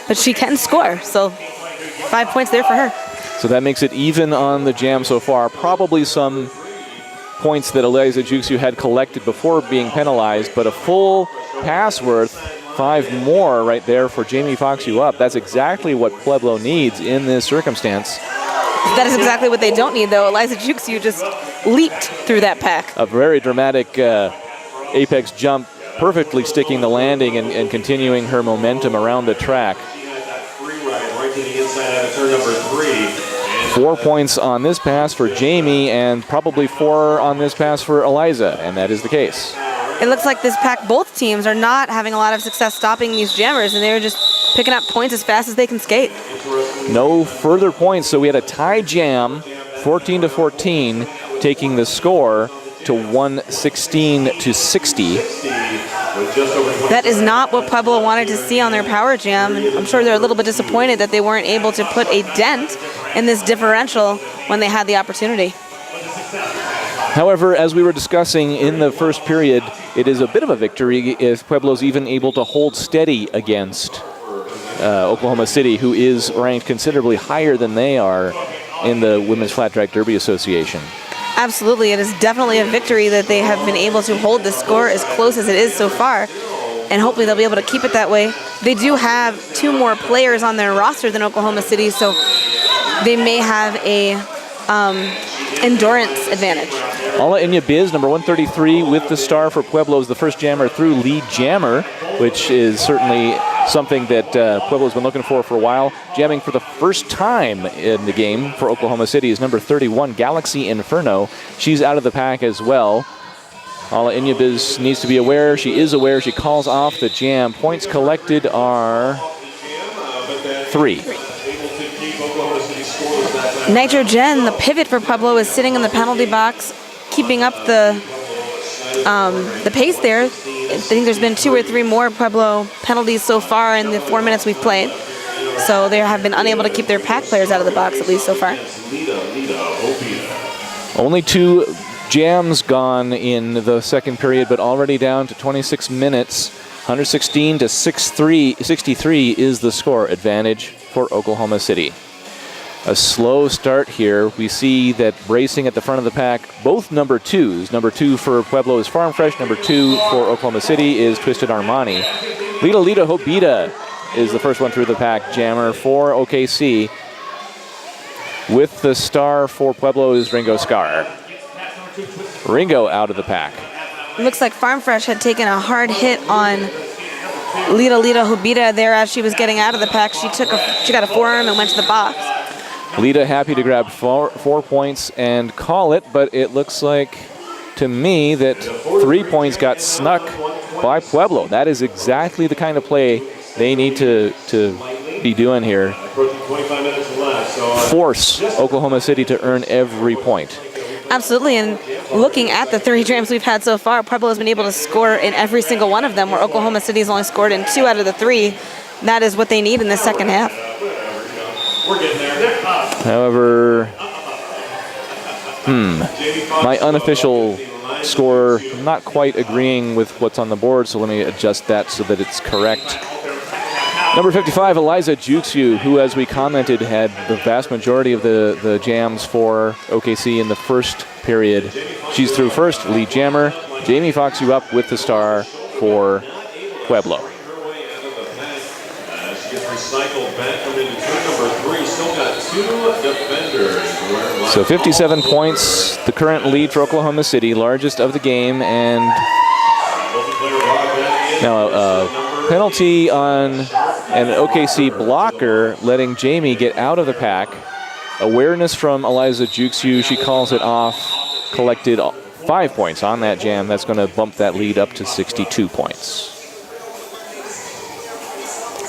but she can score, so 5 points there for her. So that makes it even on the jam so far. Probably some points that Eliza Juxiu had collected before being penalized, but a full pass worth, 5 more right there for Jamie Fox-Up. That's exactly what Pueblo needs in this circumstance. That is exactly what they don't need, though. Eliza Juxiu just leaped through that pack. A very dramatic apex jump, perfectly sticking the landing and continuing her momentum around the track. 4 points on this pass for Jamie and probably 4 on this pass for Eliza, and that is the case. It looks like this pack, both teams are not having a lot of success stopping these jammers, and they're just picking up points as fast as they can skate. No further points, so we had a tie jam, 14-14, taking the score to 116-60. That is not what Pueblo wanted to see on their power jam, and I'm sure they're a little bit disappointed that they weren't able to put a dent in this differential when they had the opportunity. However, as we were discussing in the first period, it is a bit of a victory if Pueblo's even able to hold steady against Oklahoma City, who is ranked considerably higher than they are in the Women's Flat Track Derby Association. Absolutely, it is definitely a victory that they have been able to hold the score as close as it is so far, and hopefully they'll be able to keep it that way. They do have 2 more players on their roster than Oklahoma City, so they may have a endurance advantage. Ala Inyabiz, number 133, with the star for Pueblo, is the first jammer through lead jammer, which is certainly something that Pueblo's been looking for a while. Jamming for the first time in the game for Oklahoma City is number 31, Galaxy Inferno. She's out of the pack as well. Ala Inyabiz needs to be aware. She is aware. She calls off the jam. Points collected are 3. Nitrogen, the pivot for Pueblo, is sitting in the penalty box, keeping up the pace there. I think there's been 2 or 3 more Pueblo penalties so far in the 4 minutes we've played. So they have been unable to keep their pack players out of the box, at least so far. Only 2 jams gone in the second period, but already down to 26 minutes. 116-63 is the score advantage for Oklahoma City. A slow start here. We see that racing at the front of the pack, both number 2s. Number 2 for Pueblo is Farm Fresh. Number 2 for Oklahoma City is Twisted Armani. Lita Hobita is the first one through the pack, jammer for OKC. With the star for Pueblo is Ringo Scar. Ringo out of the pack. It looks like Farm Fresh had taken a hard hit on Lita Hobita there as she was getting out of the pack. She got a forearm and went to the box. Lita happy to grab 4 points and call it, but it looks like to me that 3 points got snuck by Pueblo. That is exactly the kind of play they need to be doing here. Force Oklahoma City to earn every point. Absolutely, and looking at the 3 jams we've had so far, Pueblo has been able to score in every single one of them, where Oklahoma City has only scored in 2 out of the 3. That is what they need in the second half. However, my unofficial score, not quite agreeing with what's on the board, so let me adjust that so that it's correct. Number 55, Eliza Juxiu, who, as we commented, had the vast majority of the jams for OKC in the first period. She's through first, lead jammer. Jamie Fox-Up with the star for Pueblo. Recycled back into turn number 3. Still got 2 defenders. So 57 points, the current lead for Oklahoma City, largest of the game, and now a penalty on And an OKC blocker letting Jamie get out of the pack. Awareness from Eliza Juxiu. She calls it off. Collected 5 points on that jam. That's going to bump that lead up to 62 points.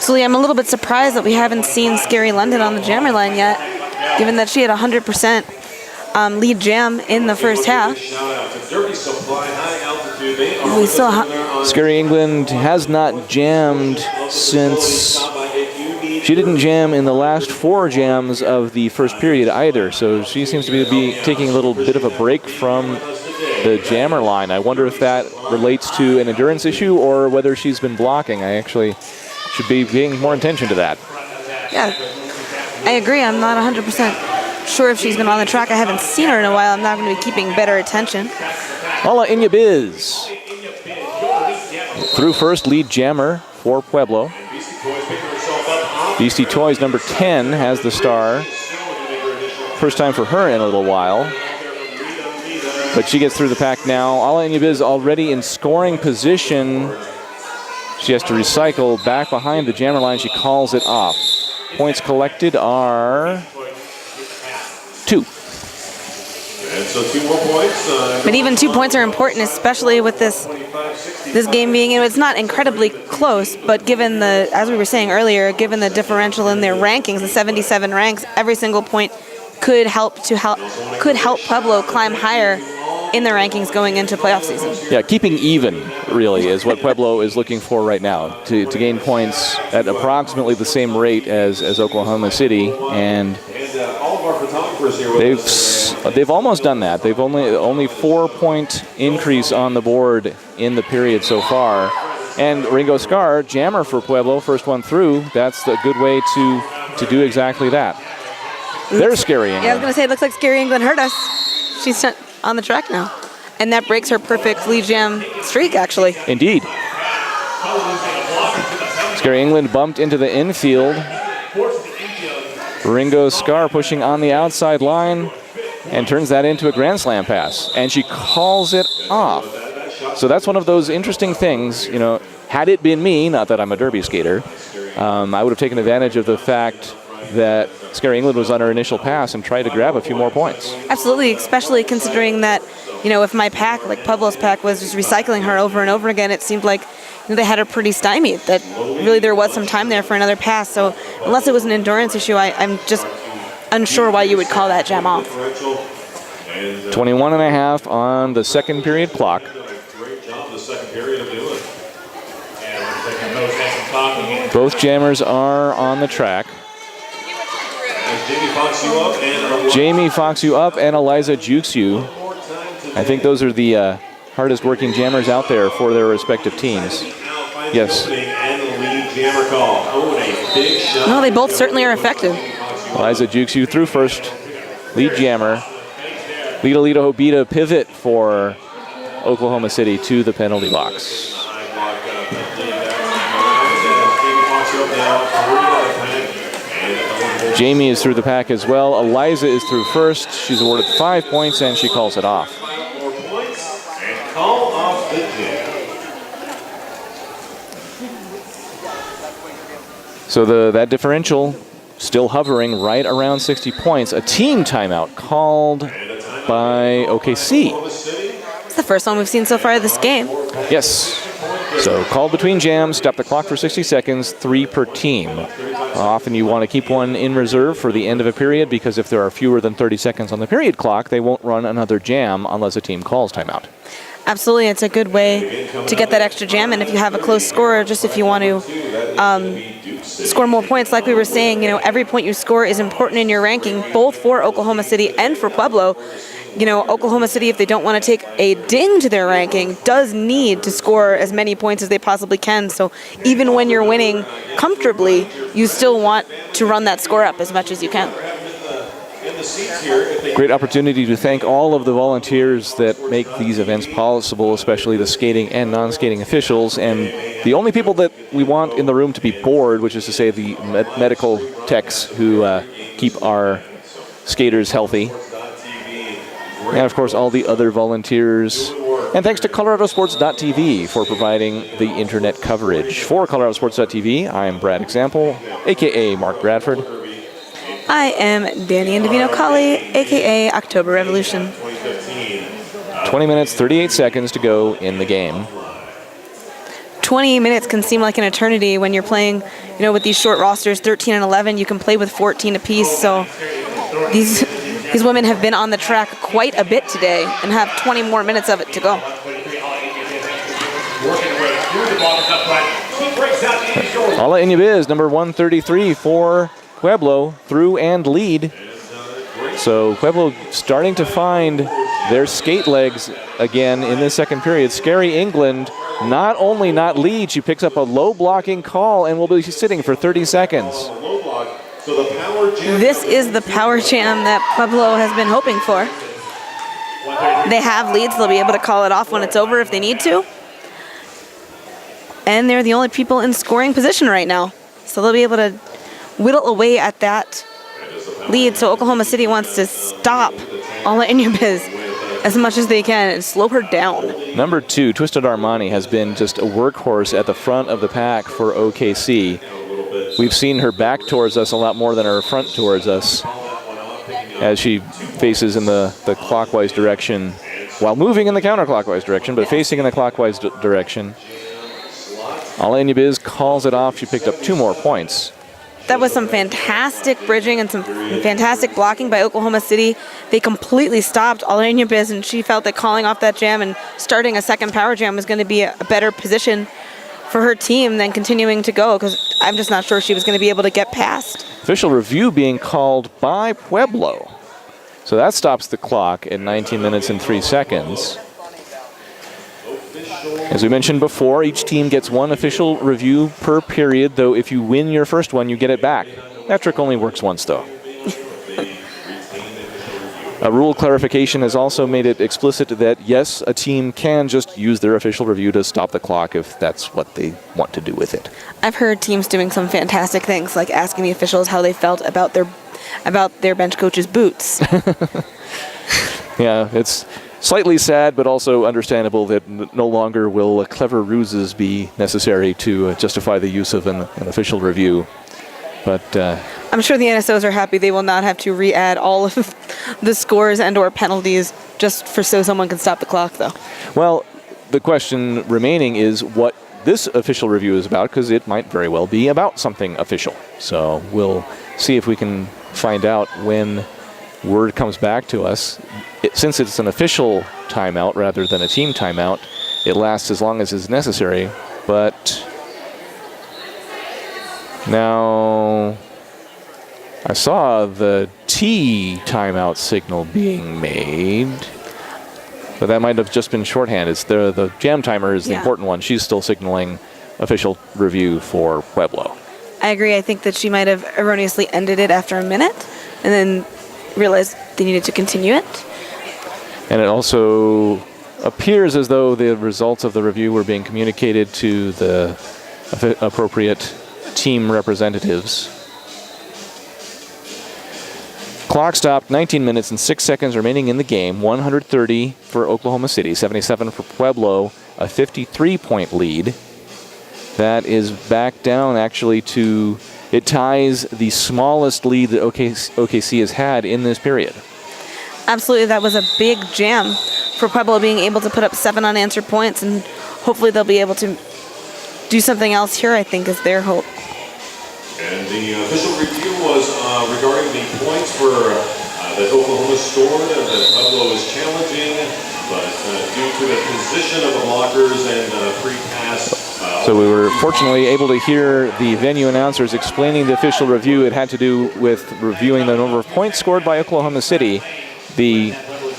So Lee, I'm a little bit surprised that we haven't seen Scary London on the jammer line yet, given that she had 100% lead jam in the first half. We still Scary England has not jammed since she didn't jam in the last 4 jams of the first period either, so she seems to be taking a little bit of a break from the jammer line. I wonder if that relates to an endurance issue or whether she's been blocking. I actually should be paying more attention to that. Yeah, I agree. I'm not 100% sure if she's been on the track. I haven't seen her in a while. I'm not going to be keeping better attention. Hola in ya biz. Through first, lead jammer for Pueblo. Beastie Toys number 10 has the star. First time for her in a little while. But she gets through the pack now. Hola in ya biz already in scoring position. She has to recycle back behind the jammer line. She calls it off. Points collected are 2. And so 2 more points. But even 2 points are important, especially with this game being, it's not incredibly close, but given the, as we were saying earlier, given the differential in their rankings, the 77 ranks, every single point could help Pueblo climb higher in the rankings going into playoff season. Yeah, keeping even, really, is what Pueblo is looking for right now, to gain points at approximately the same rate as Oklahoma City, and they've almost done that. They've only 4-point increase on the board in the period so far. And Ringo Scar, jammer for Pueblo, first one through. That's a good way to do exactly that. They're Scary England. Yeah, I was going to say, it looks like Scary England hurt us. She's on the track now. And that breaks her perfect lead jam streak, actually. Indeed. Scary England bumped into the infield. Ringo Scar pushing on the outside line and turns that into a Grand Slam pass. And she calls it off. So that's one of those interesting things, had it been me, not that I'm a derby skater, I would have taken advantage of the fact that Scary England was on her initial pass and tried to grab a few more points. Absolutely, especially considering that, if my pack, like Pueblo's pack, was just recycling her over and over again, it seemed like they had her pretty stymied, that really there was some time there for another pass. So unless it was an endurance issue, I'm just unsure why you would call that jam off. 21 and a half on the second period clock. Both jammers are on the track. Jamie Foxu up and Eliza Juxiu. I think those are the hardest working jammers out there for their respective teams. Yes. No, they both certainly are effective. Eliza Juxiu through first. Lead jammer. Lita Hobita pivot for Oklahoma City to the penalty box. Jamie is through the pack as well. Eliza is through first. She's awarded 5 points and she calls it off. So that differential still hovering right around 60 points. A team timeout called by OKC. It's the first one we've seen so far this game. Yes. So called between jams, stop the clock for 60 seconds, 3 per team. Often you want to keep one in reserve for the end of a period because if there are fewer than 30 seconds on the period clock, they won't run another jam unless a team calls timeout. Absolutely, it's a good way to get that extra jam. And if you have a close score, just if you want to score more points, like we were saying, every point you score is important in your ranking, both for Oklahoma City and for Pueblo. Oklahoma City, if they don't want to take a ding to their ranking, does need to score as many points as they possibly can. So even when you're winning comfortably, you still want to run that score up as much as you can. Great opportunity to thank all of the volunteers that make these events possible, especially the skating and non-skating officials, and the only people that we want in the room to be bored, which is to say the medical techs who keep our skaters healthy. And of course all the other volunteers And thanks to ColoradoSports.TV for providing the internet coverage. For ColoradoSports.TV, I'm Brad Example, a.k.a. Mark Bradford. I am Danny Indovino-Colli, a.k.a. October Revolution. 20 minutes, 38 seconds to go in the game. 20 minutes can seem like an eternity when you're playing, with these short rosters, 13 and 11. You can play with 14 apiece, so these women have been on the track quite a bit today and have 20 more minutes of it to go. Ala Inyabiz, number 133 for Pueblo, through and lead. So Pueblo starting to find their skate legs again in this second period. Scary England not only not lead, she picks up a low blocking call and will be sitting for 30 seconds. This is the power jam that Pueblo has been hoping for. They have leads. They'll be able to call it off when it's over if they need to. And they're the only people in scoring position right now. So they'll be able to whittle away at that lead. So Oklahoma City wants to stop Ala Inyabiz as much as they can and slow her down. Number 2, Twisted Armani, has been just a workhorse at the front of the pack for OKC. We've seen her back towards us a lot more than her front towards us as she faces in the clockwise direction while moving in the counterclockwise direction, but facing in the clockwise direction. Ala Inyabiz calls it off. She picked up 2 more points. That was some fantastic bridging and some fantastic blocking by Oklahoma City. They completely stopped Ala Inyabiz, and she felt that calling off that jam and starting a second power jam was going to be a better position for her team than continuing to go, because I'm just not sure she was going to be able to get past. Official review being called by Pueblo. So that stops the clock at 19 minutes and 3 seconds. As we mentioned before, each team gets 1 official review per period, though if you win your first one, you get it back. That trick only works once, though. A rule clarification has also made it explicit that, yes, a team can just use their official review to stop the clock if that's what they want to do with it. I've heard teams doing some fantastic things, like asking the officials how they felt about their bench coach's boots. Yeah, it's slightly sad, but also understandable that no longer will clever ruses be necessary to justify the use of an official review. But I'm sure the NSOs are happy they will not have to re-add all of the scores and or penalties just so someone can stop the clock, though. Well, the question remaining is what this official review is about, because it might very well be about something official. So we'll see if we can find out when word comes back to us. Since it's an official timeout rather than a team timeout, it lasts as long as is necessary. But now I saw the T timeout signal being made, but that might have just been shorthand. It's the jam timer is the important one. She's still signaling official review for Pueblo. I agree. I think that she might have erroneously ended it after a minute and then realized they needed to continue it. And it also appears as though the results of the review were being communicated to the appropriate team representatives. Clock stopped, 19 minutes and 6 seconds remaining in the game. 130 for Oklahoma City, 77 for Pueblo, a 53-point lead. That is back down actually to, it ties the smallest lead that OKC has had in this period. Absolutely, that was a big jam for Pueblo, being able to put up 7 unanswered points, and hopefully they'll be able to do something else here, I think, is their hope. And the official review was regarding the points for that Oklahoma scored that Pueblo is challenging, but due to the position of the blockers and pre-pass. So we were fortunately able to hear the venue announcers explaining the official review. It had to do with reviewing the number of points scored by Oklahoma City.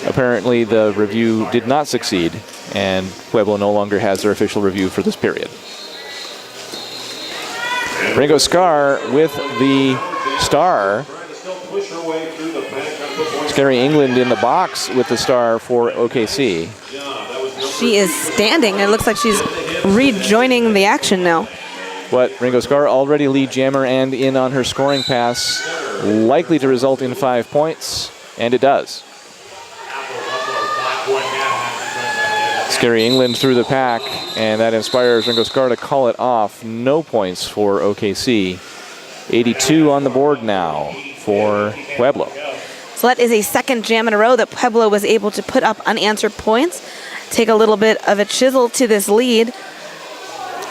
Apparently the review did not succeed, and Pueblo no longer has their official review for this period. Ringo Scar with the star. Scary England in the box with the star for OKC. She is standing. It looks like she's rejoining the action now. What, Ringo Scar already lead jammer and in on her scoring pass, likely to result in 5 points, and it does. Scary England through the pack, and that inspires Ringo Scar to call it off. No points for OKC. 82 on the board now for Pueblo. So that is a second jam in a row that Pueblo was able to put up unanswered points, take a little bit of a chisel to this lead.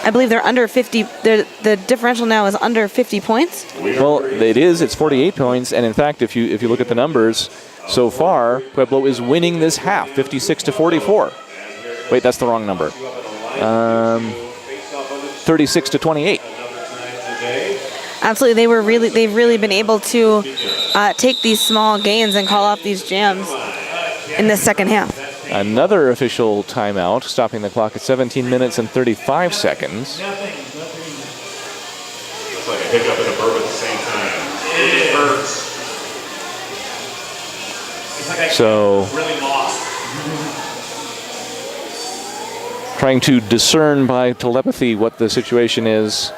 I believe they're under 50. The differential now is under 50 points. Well, it is. It's 48 points, and in fact, if you look at the numbers so far, Pueblo is winning this half, 56-44. Wait, that's the wrong number. 36-28. Absolutely, they've really been able to take these small gains and call off these jams in the second half. Another official timeout, stopping the clock at 17 minutes and 35 seconds. It's like a hiccup and a burp at the same time. It hurts. It's like I So, really lost. trying to discern by telepathy what the situation is,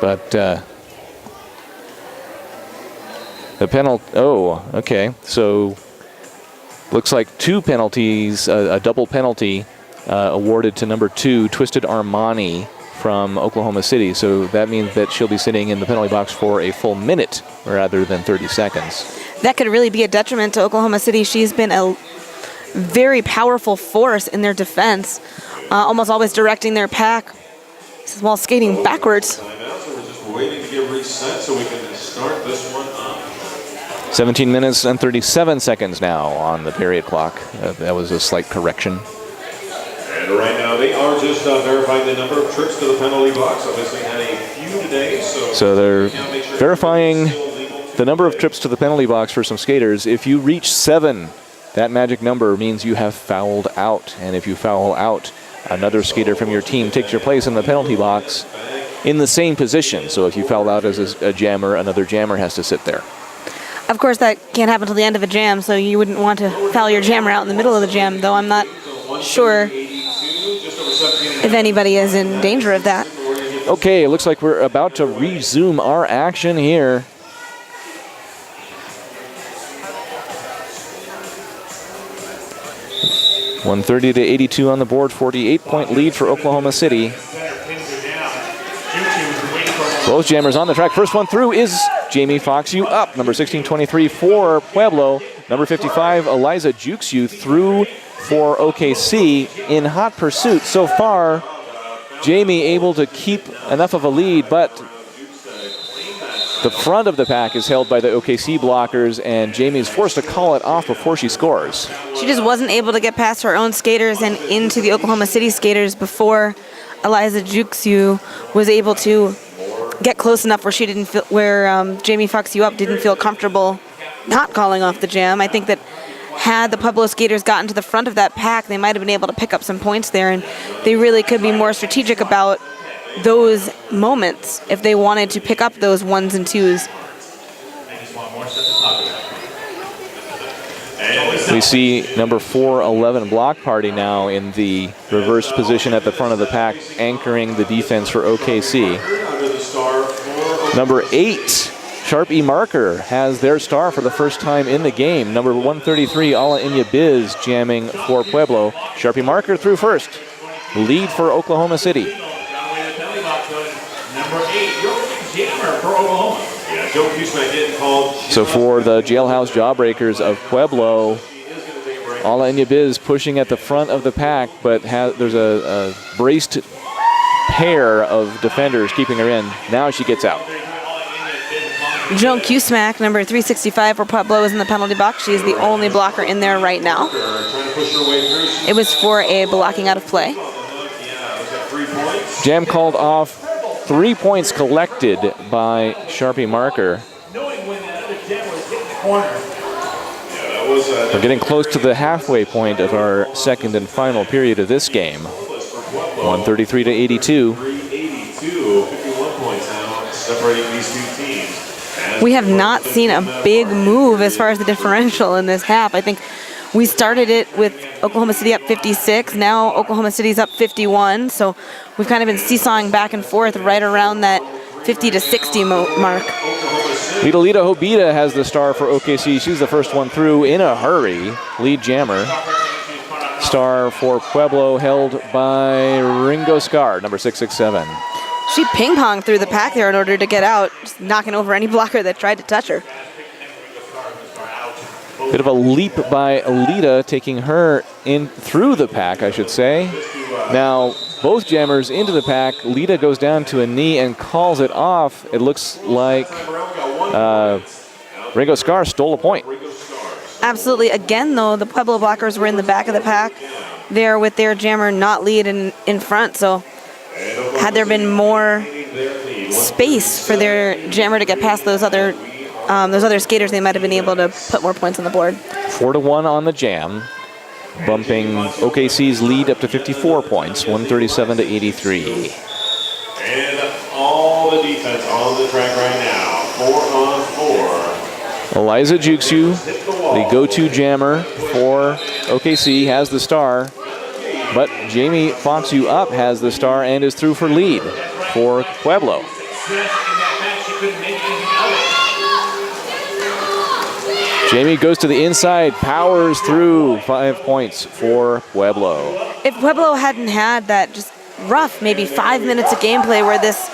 but the penalty. Oh, okay. So, looks like two penalties, a double penalty awarded to number 2, Twisted Armani from Oklahoma City. So that means that she'll be sitting in the penalty box for a full minute rather than 30 seconds. That could really be a detriment to Oklahoma City. She's been a very powerful force in their defense, almost always directing their pack while skating backwards. So we're just waiting to get reset so we can start this one up. 17 minutes and 37 seconds now on the period clock. That was a slight correction. And right now they are just verifying the number of trips to the penalty box. Obviously had a few today, so they're verifying the number of trips to the penalty box for some skaters. If you reach 7, that magic number means you have fouled out. And if you foul out, another skater from your team takes your place in the penalty box in the same position. So if you foul out as a jammer, another jammer has to sit there. Of course, that can't happen until the end of a jam, so you wouldn't want to foul your jammer out in the middle of the jam, though I'm not sure if anybody is in danger of that. Okay, it looks like we're about to resume our action here. $130-82 on the board, 48-point lead for Oklahoma City. Both jammers on the track. First one through is Jamie Fox You Up, number 1623 for Pueblo. Number 55, Eliza Jukes You through for OKC in hot pursuit. So far, Jamie able to keep enough of a lead, but the front of the pack is held by the OKC blockers, and Jamie is forced to call it off before she scores. She just wasn't able to get past her own skaters and into the Oklahoma City skaters before Eliza Jukes You was able to get close enough where she didn't feel, Jamie Fox You Up didn't feel comfortable not calling off the jam. I think that had the Pueblo skaters gotten to the front of that pack, they might have been able to pick up some points there, and they really could be more strategic about those moments if they wanted to pick up those 1s and 2s. We see number 411 Block Party now in the reversed position at the front of the pack, anchoring the defense for OKC. Number 8, Sharpie Marker, has their star for the first time in the game. Number 133, Ala Inya Biz, jamming for Pueblo. Sharpie Marker through first. Lead for Oklahoma City. Number 8, your jammer for Oklahoma. Yeah, Joe Cushman getting called. So for the Jailhouse Jawbreakers of Pueblo, Ala Inya Biz pushing at the front of the pack, but there's a braced pair of defenders keeping her in. Now she gets out. Joan Cusack, number 365 for Pueblo, is in the penalty box. She is the only blocker in there right now. It was for a blocking out of play. Jam called off, 3 points collected by Sharpie Marker. We're getting close to the halfway point of our second and final period of this game. 133-82. 51 points now, separating these two teams. We have not seen a big move as far as the differential in this half. I think we started it with Oklahoma City up 56. Now Oklahoma City's up 51. So we've kind of been seesawing back and forth right around that 50 to 60 mark. Lita Hobita has the star for OKC. She's the first one through in a hurry. Lead jammer. star for Pueblo held by Ringo Scar, number 667. She ping-ponged through the pack there in order to get out, just knocking over any blocker that tried to touch her. Bit of a leap by Alita, taking her in through the pack, I should say. Now, both jammers into the pack. Lita goes down to a knee and calls it off. It looks like Ringo Scar stole a point. Absolutely. Again, though, the Pueblo blockers were in the back of the pack there with their jammer not lead in front. So had there been more space for their jammer to get past those other skaters, they might have been able to put more points on the board. 4-1 on the jam, bumping OKC's lead up to 54 points, 137 to 83. And all the defense on the track right now, 4-on-4. Eliza Juxu, the go-to jammer for OKC, has the star, but Jamie Foxu up has the star and is through for lead for Pueblo. Jamie goes to the inside, powers through, 5 points for Pueblo. If Pueblo hadn't had that just rough, maybe 5 minutes of gameplay where this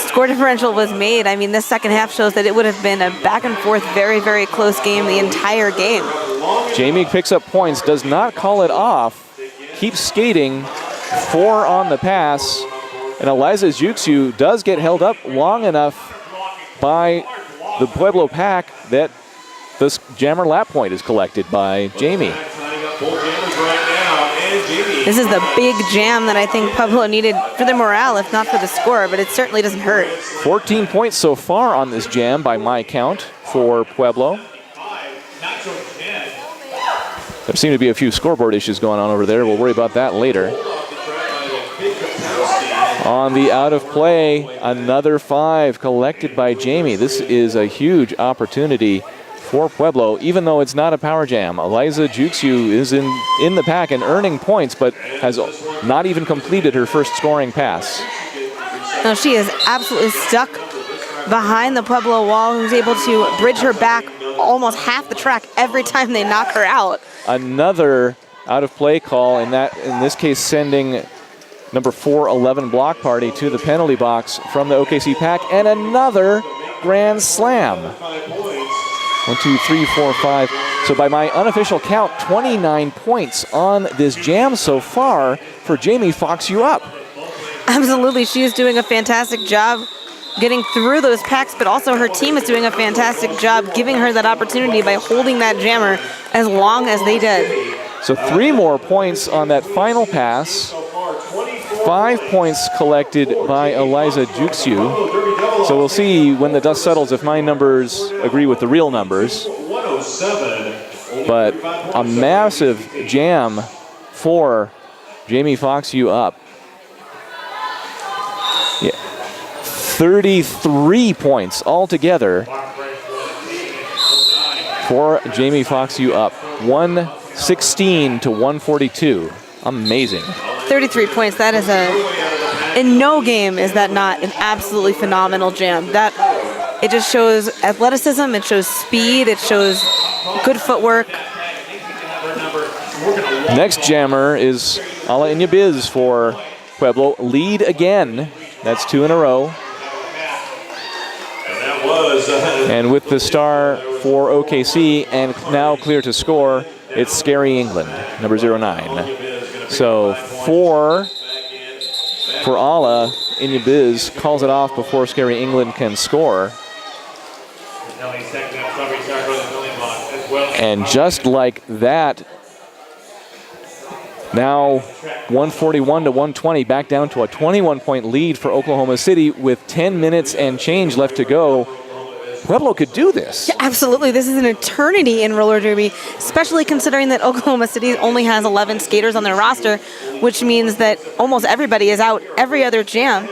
score differential was made, I mean, this second half shows that it would have been a back and forth, very, very close game the entire game. Jamie picks up points, does not call it off, keeps skating, 4 on the pass, and Eliza Juxu does get held up long enough by the Pueblo pack that this jammer lap point is collected by Jamie. This is the big jam that I think Pueblo needed for their morale, if not for the score, but it certainly doesn't hurt. 14 points so far on this jam by my count for Pueblo. There seem to be a few scoreboard issues going on over there. We'll worry about that later. On the out of play, another 5 collected by Jamie. This is a huge opportunity for Pueblo, even though it's not a power jam. Eliza Juxu is in the pack and earning points, but has not even completed her first scoring pass. No, she is absolutely stuck behind the Pueblo wall, who's able to bridge her back almost half the track every time they knock her out. Another out of play call, in this case sending number 411 Block Party to the penalty box from the OKC pack, and another grand slam. 1, 2, 3, 4, 5. So by my unofficial count, 29 points on this jam so far for Jamie Foxu up. Absolutely, she is doing a fantastic job getting through those packs, but also her team is doing a fantastic job giving her that opportunity by holding that jammer as long as they did. So 3 more points on that final pass. 5 points collected by Eliza Juxu. So we'll see when the dust settles if my numbers agree with the real numbers. But a massive jam for Jamie Foxu up. Yeah. 33 points altogether for Jamie Foxu up. 116 to 142. Amazing. 33 points, that is in no game is that not an absolutely phenomenal jam. It just shows athleticism, it shows speed, it shows good footwork. Next jammer is Ala Inyabiz for Pueblo. Lead again. That's 2 in a row. And with the star for OKC and now clear to score, it's Scary England, number 09. So 4 for Ala. Inyabiz calls it off before Scary England can score. And just like that, now 141 to 120, back down to a 21-point lead for Oklahoma City with 10 minutes and change left to go. Pueblo could do this. Yeah, absolutely. This is an eternity in roller derby, especially considering that Oklahoma City only has 11 skaters on their roster, which means that almost everybody is out every other jam.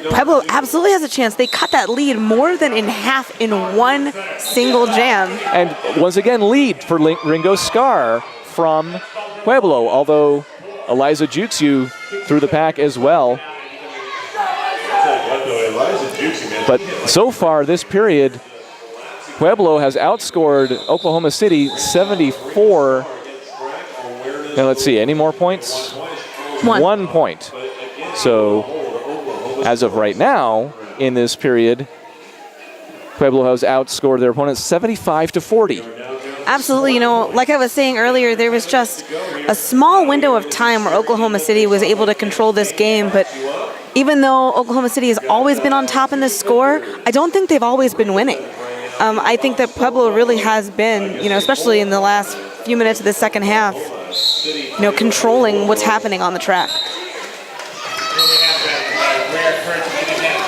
Pueblo absolutely has a chance. They cut that lead more than in half in one single jam. And once again, lead for Ringo Scar from Pueblo, although Eliza Juxu through the pack as well. But so far this period, Pueblo has outscored Oklahoma City 74 And let's see, any more points? 1 point. So as of right now, in this period, Pueblo has outscored their opponents 75-40. Absolutely. You know, like I was saying earlier, there was just a small window of time where Oklahoma City was able to control this game. But even though Oklahoma City has always been on top in this score, I don't think they've always been winning. I think that Pueblo really has been, you know, especially in the last few minutes of the second half, you know, controlling what's happening on the track.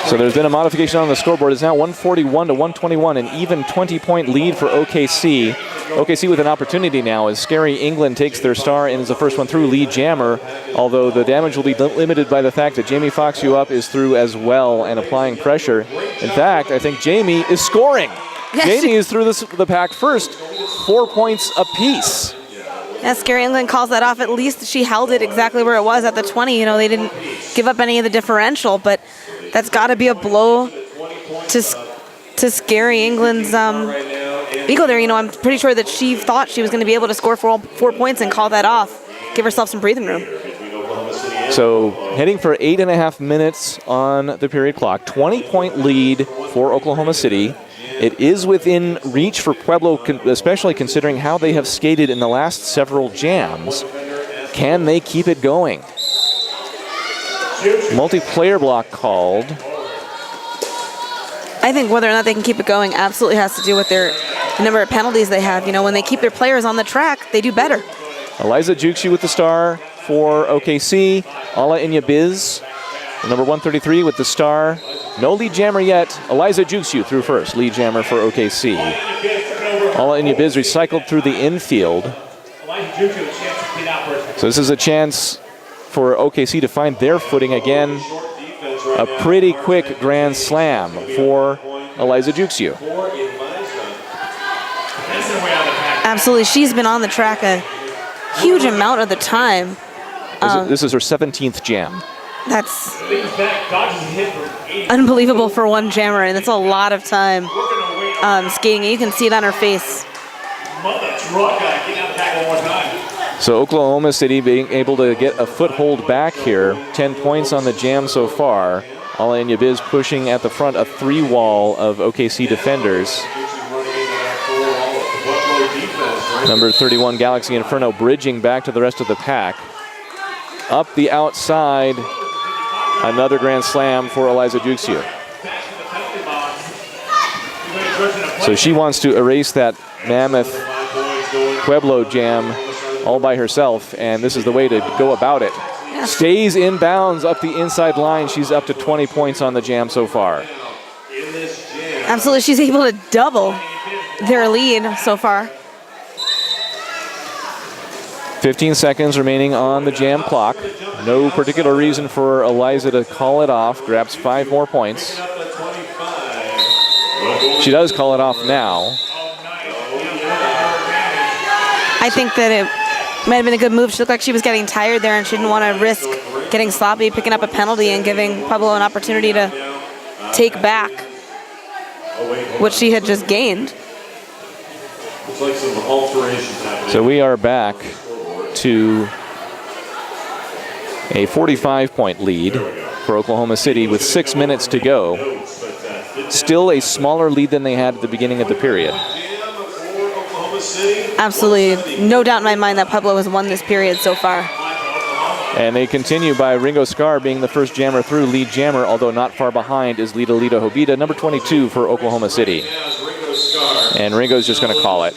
So there's been a modification on the scoreboard. It's now 141-121, an even 20-point lead for OKC. OKC with an opportunity now as Scary England takes their star and is the first one through, Lee Jammer, although the damage will be limited by the fact that Jamie Fox-Up is through as well and applying pressure. In fact, I think Jamie is scoring. Yes. Jamie is through the pack first, 4 points apiece. Yeah, Scary England calls that off. At least she held it exactly where it was at the 20. You know, they didn't give up any of the differential, but that's got to be a blow to Scary England's ego there. You know, I'm pretty sure that she thought she was going to be able to score 4 points and call that off, give herself some breathing room. So heading for 8.5 minutes on the period clock, 20-point lead for Oklahoma City. It is within reach for Pueblo, especially considering how they have skated in the last several jams. Can they keep it going? Multiplayer block called. I think whether or not they can keep it going absolutely has to do with the number of penalties they have. You know, when they keep their players on the track, they do better. Eliza Juxu with the star for OKC. Ala Inyabiz, number 133 with the star. No lead jammer yet. Eliza Juxu through first. Lead jammer for OKC. Ala Inyabiz recycled through the infield. So this is a chance for OKC to find their footing again. A pretty quick grand slam for Eliza Juxu. Absolutely. She's been on the track a huge amount of the time. This is her 17th jam. That's unbelievable for one jammer, and that's a lot of time skating. You can see it on her face. So Oklahoma City being able to get a foothold back here. 10 points on the jam so far. Ala Inyabiz pushing at the front a 3-wall of OKC defenders. Number 31 Galaxy Inferno bridging back to the rest of the pack. Up the outside, another grand slam for Eliza Juxu. So she wants to erase that mammoth Pueblo jam all by herself, and this is the way to go about it. Stays in bounds up the inside line. She's up to 20 points on the jam so far. Absolutely, she's able to double their lead so far. 15 seconds remaining on the jam clock. No particular reason for Eliza to call it off. Grabs 5 more points. She does call it off now. I think that it might have been a good move. She looked like she was getting tired there, and she didn't want to risk getting sloppy, picking up a penalty, and giving Pueblo an opportunity to take back what she had just gained. So we are back to a 45-point lead for Oklahoma City with 6 minutes to go. Still a smaller lead than they had at the beginning of the period. Absolutely. No doubt in my mind that Pueblo has won this period so far. And they continue by Ringo Scar being the first jammer through. Lead jammer, although not far behind, is Lita Hobita, number 22 for Oklahoma City. And Ringo's just going to call it.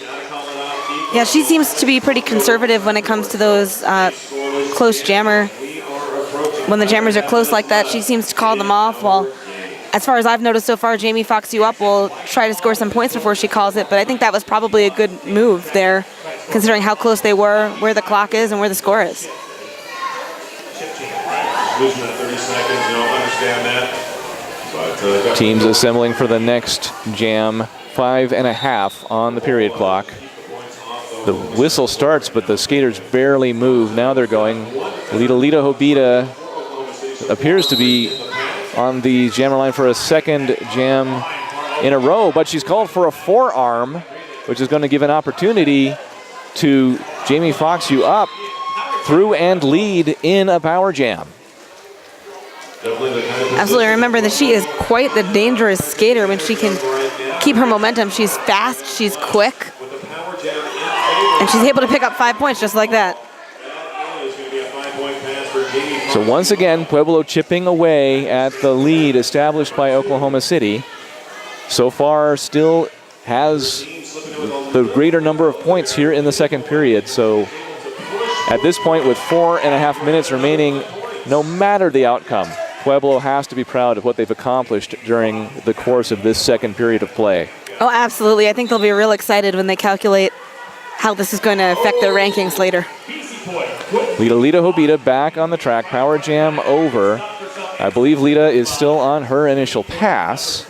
Yeah, she seems to be pretty conservative when it comes to those close jammer. When the jammers are close like that, she seems to call them off. Well, as far as I've noticed so far, Jamie Fox-Up will try to score some points before she calls it, but I think that was probably a good move there, considering how close they were, where the clock is, and where the score is. Losing that 30 seconds, you don't understand that. But, teams assembling for the next jam. 5.5 on the period clock. The whistle starts, but the skaters barely move. Now they're going. Lita Hobita appears to be on the jammer line for a second jam in a row, but she's called for a forearm, which is going to give an opportunity to Jamie Fox-Up through and lead in a power jam. Absolutely. Remember that she is quite the dangerous skater when she can keep her momentum. She's fast, she's quick, and she's able to pick up 5 points just like that. So once again, Pueblo chipping away at the lead established by Oklahoma City. So far, still has the greater number of points here in the second period. So at this point, with 4.5 minutes remaining, no matter the outcome, Pueblo has to be proud of what they've accomplished during the course of this second period of play. Oh, absolutely. I think they'll be real excited when they calculate how this is going to affect their rankings later. Lita Hobita back on the track. Power jam over. I believe Lita is still on her initial pass.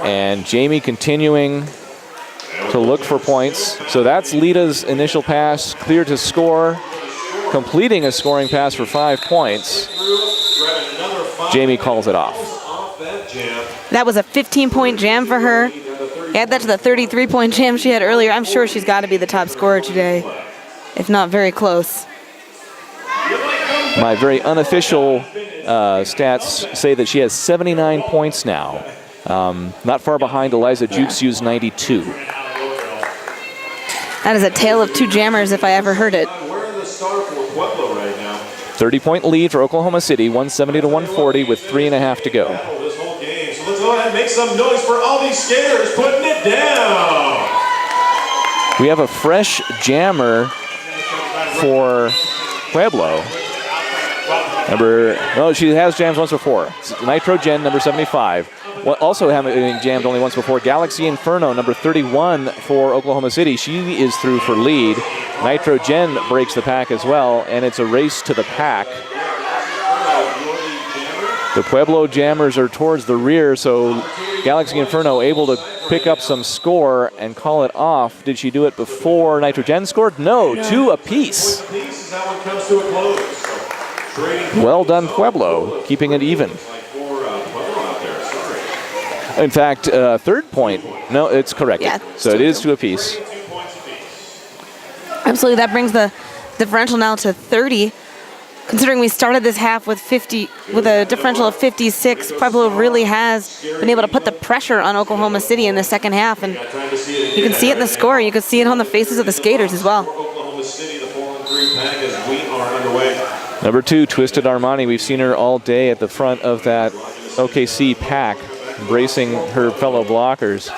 And Jamie continuing to look for points. So that's Lita's initial pass, clear to score, completing a scoring pass for 5 points. Jamie calls it off. That was a 15-point jam for her. Add that to the 33-point jam she had earlier. I'm sure she's got to be the top scorer today, if not very close. My very unofficial stats say that she has 79 points now. Not far behind Eliza Juxu's 92. That is a tale of two jammers if I ever heard it. 30-point lead for Oklahoma City, 170 to 140 with 3.5 to go. This whole game. So let's go ahead and make some noise for all these skaters putting it down. We have a fresh jammer for Pueblo. She has jammed once before. Nitro Gen, number 75. Also having jammed only once before, Galaxy Inferno, number 31 for Oklahoma City. She is through for lead. Nitro Gen breaks the pack as well, and it's a race to the pack. The Pueblo jammers are towards the rear, so Galaxy Inferno able to pick up some score and call it off. Did she do it before Nitro Gen scored? No, 2 apiece. Well done, Pueblo, keeping it even. In fact, third point. No, it's correct. Yeah, so it is 2 apiece. Absolutely, that brings the differential now to 30. Considering we started this half with a differential of 56, Pueblo really has been able to put the pressure on Oklahoma City in the second half, and you can see it in the score. You can see it on the faces of the skaters as well. Number 2, Twisted Armani. We've seen her all day at the front of that OKC pack, bracing her fellow blockers.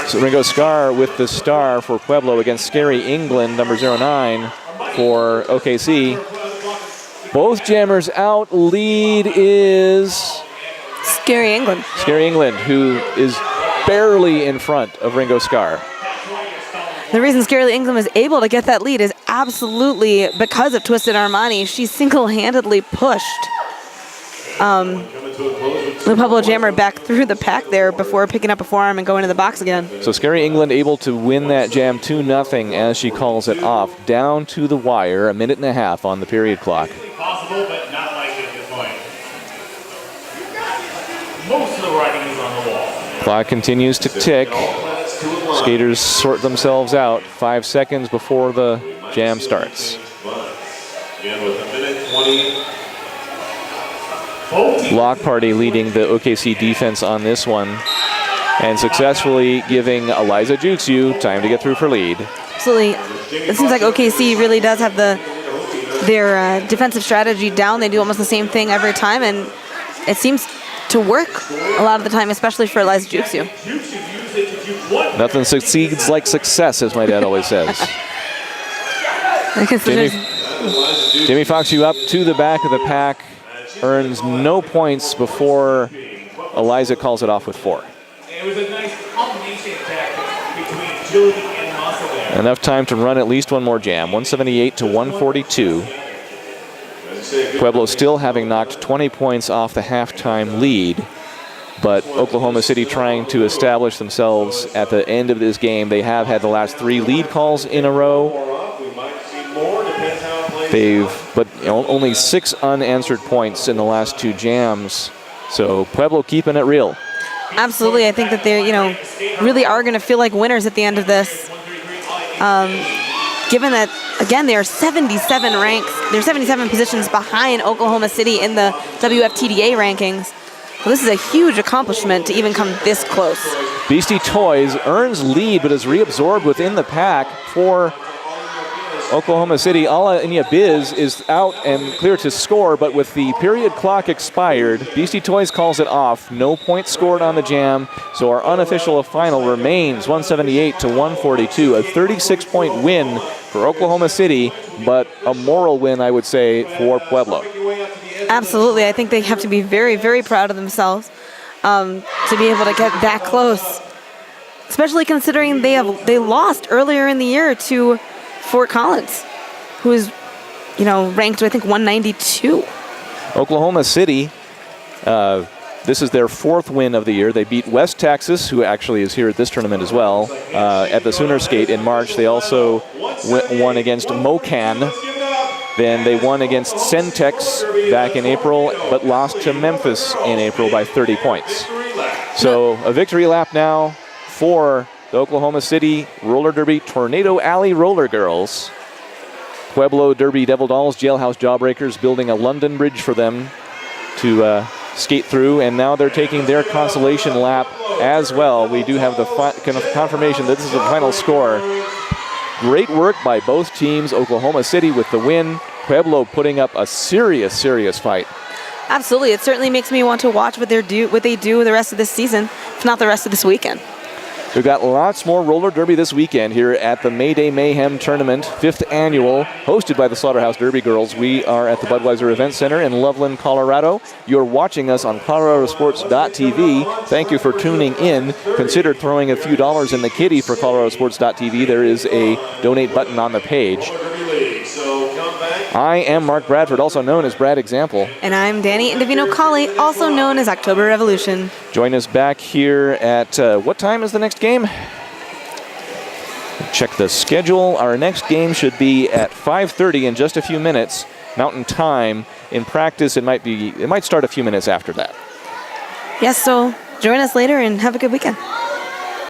So Ringo Scar with the star for Pueblo against Scary England, number 09 for OKC. Both jammers out. Lead is Scary England. Scary England, who is barely in front of Ringo Scar. The reason Scary England was able to get that lead is absolutely because of Twisted Armani. She single-handedly pushed the Pueblo jammer back through the pack there before picking up a forearm and going to the box again. So Scary England able to win that jam 2-0 as she calls it off. Down to the wire, 1.5 minutes on the period clock. Possible, but not likely at this point. Most of the writing is on the wall. Clock continues to tick. Skaters sort themselves out 5 seconds before the jam starts. Again with 1:20. Block Party leading the OKC defense on this one and successfully giving Eliza Juxu time to get through for lead. Absolutely. It seems like OKC really does have their defensive strategy down. They do almost the same thing every time, and it seems to work a lot of the time, especially for Eliza Juxu. Nothing succeeds like success, as my dad always says. Jamie Fox, you up to the back of the pack, earns no points before Eliza calls it off with 4. It was a nice combination tactic between agility and muscle there. Enough time to run at least one more jam, 178 to 142. Pueblo still having knocked 20 points off the halftime lead, but Oklahoma City trying to establish themselves at the end of this game. They have had the last 3 lead calls in a row. But only 6 unanswered points in the last 2 jams. So Pueblo keeping it real. Absolutely, I think that they're really are going to feel like winners at the end of this. Given that again, they are 77 ranks. They're 77 positions behind Oklahoma City in the WFTDA rankings. So this is a huge accomplishment to even come this close. Beastie Toys earns lead, but is reabsorbed within the pack for Oklahoma City. Ala Inyabiz is out and clear to score, but with the period clock expired, Beastie Toys calls it off. No points scored on the jam, so our unofficial final remains 178 to 142, a 36-point win for Oklahoma City, but a moral win, I would say, for Pueblo. Absolutely. I think they have to be very, very proud of themselves to be able to get that close, especially considering they lost earlier in the year to Fort Collins, who is, ranked, I think, 192. Oklahoma City, this is their 4th win of the year. They beat West Texas, who actually is here at this tournament as well, at the Sooner Skate in March. They also won against Mocan. Then they won against Centex back in April, but lost to Memphis in April by 30 points. So a victory lap now for the Oklahoma City Roller Derby Tornado Alley Roller Girls. Pueblo Derby Devil Dolls, Jailhouse Jawbreakers building a London Bridge for them to skate through, and now they're taking their consolation lap as well. We do have the confirmation that this is the final score. Great work by both teams. Oklahoma City with the win. Pueblo putting up a serious, serious fight. Absolutely. It certainly makes me want to watch what they do the rest of this season, if not the rest of this weekend. We've got lots more roller derby this weekend here at the Mayday Mayhem Tournament, 5th annual, hosted by the Slaughterhouse Derby Girls. We are at the Budweiser Event Center in Loveland, Colorado. You're watching us on ColoradoSports.TV. Thank you for tuning in. Consider throwing a few dollars in the kitty for ColoradoSports.TV. There is a donate button on the page. I am Mark Bradford, also known as Brad Example. And I'm Danny Indovino-Colley, also known as October Revolution. Join us back here at, what time is the next game? Check the schedule. Our next game should be at 5:30 in just a few minutes, Mountain Time. In practice, it might start a few minutes after that. Yes, so join us later and have a good weekend.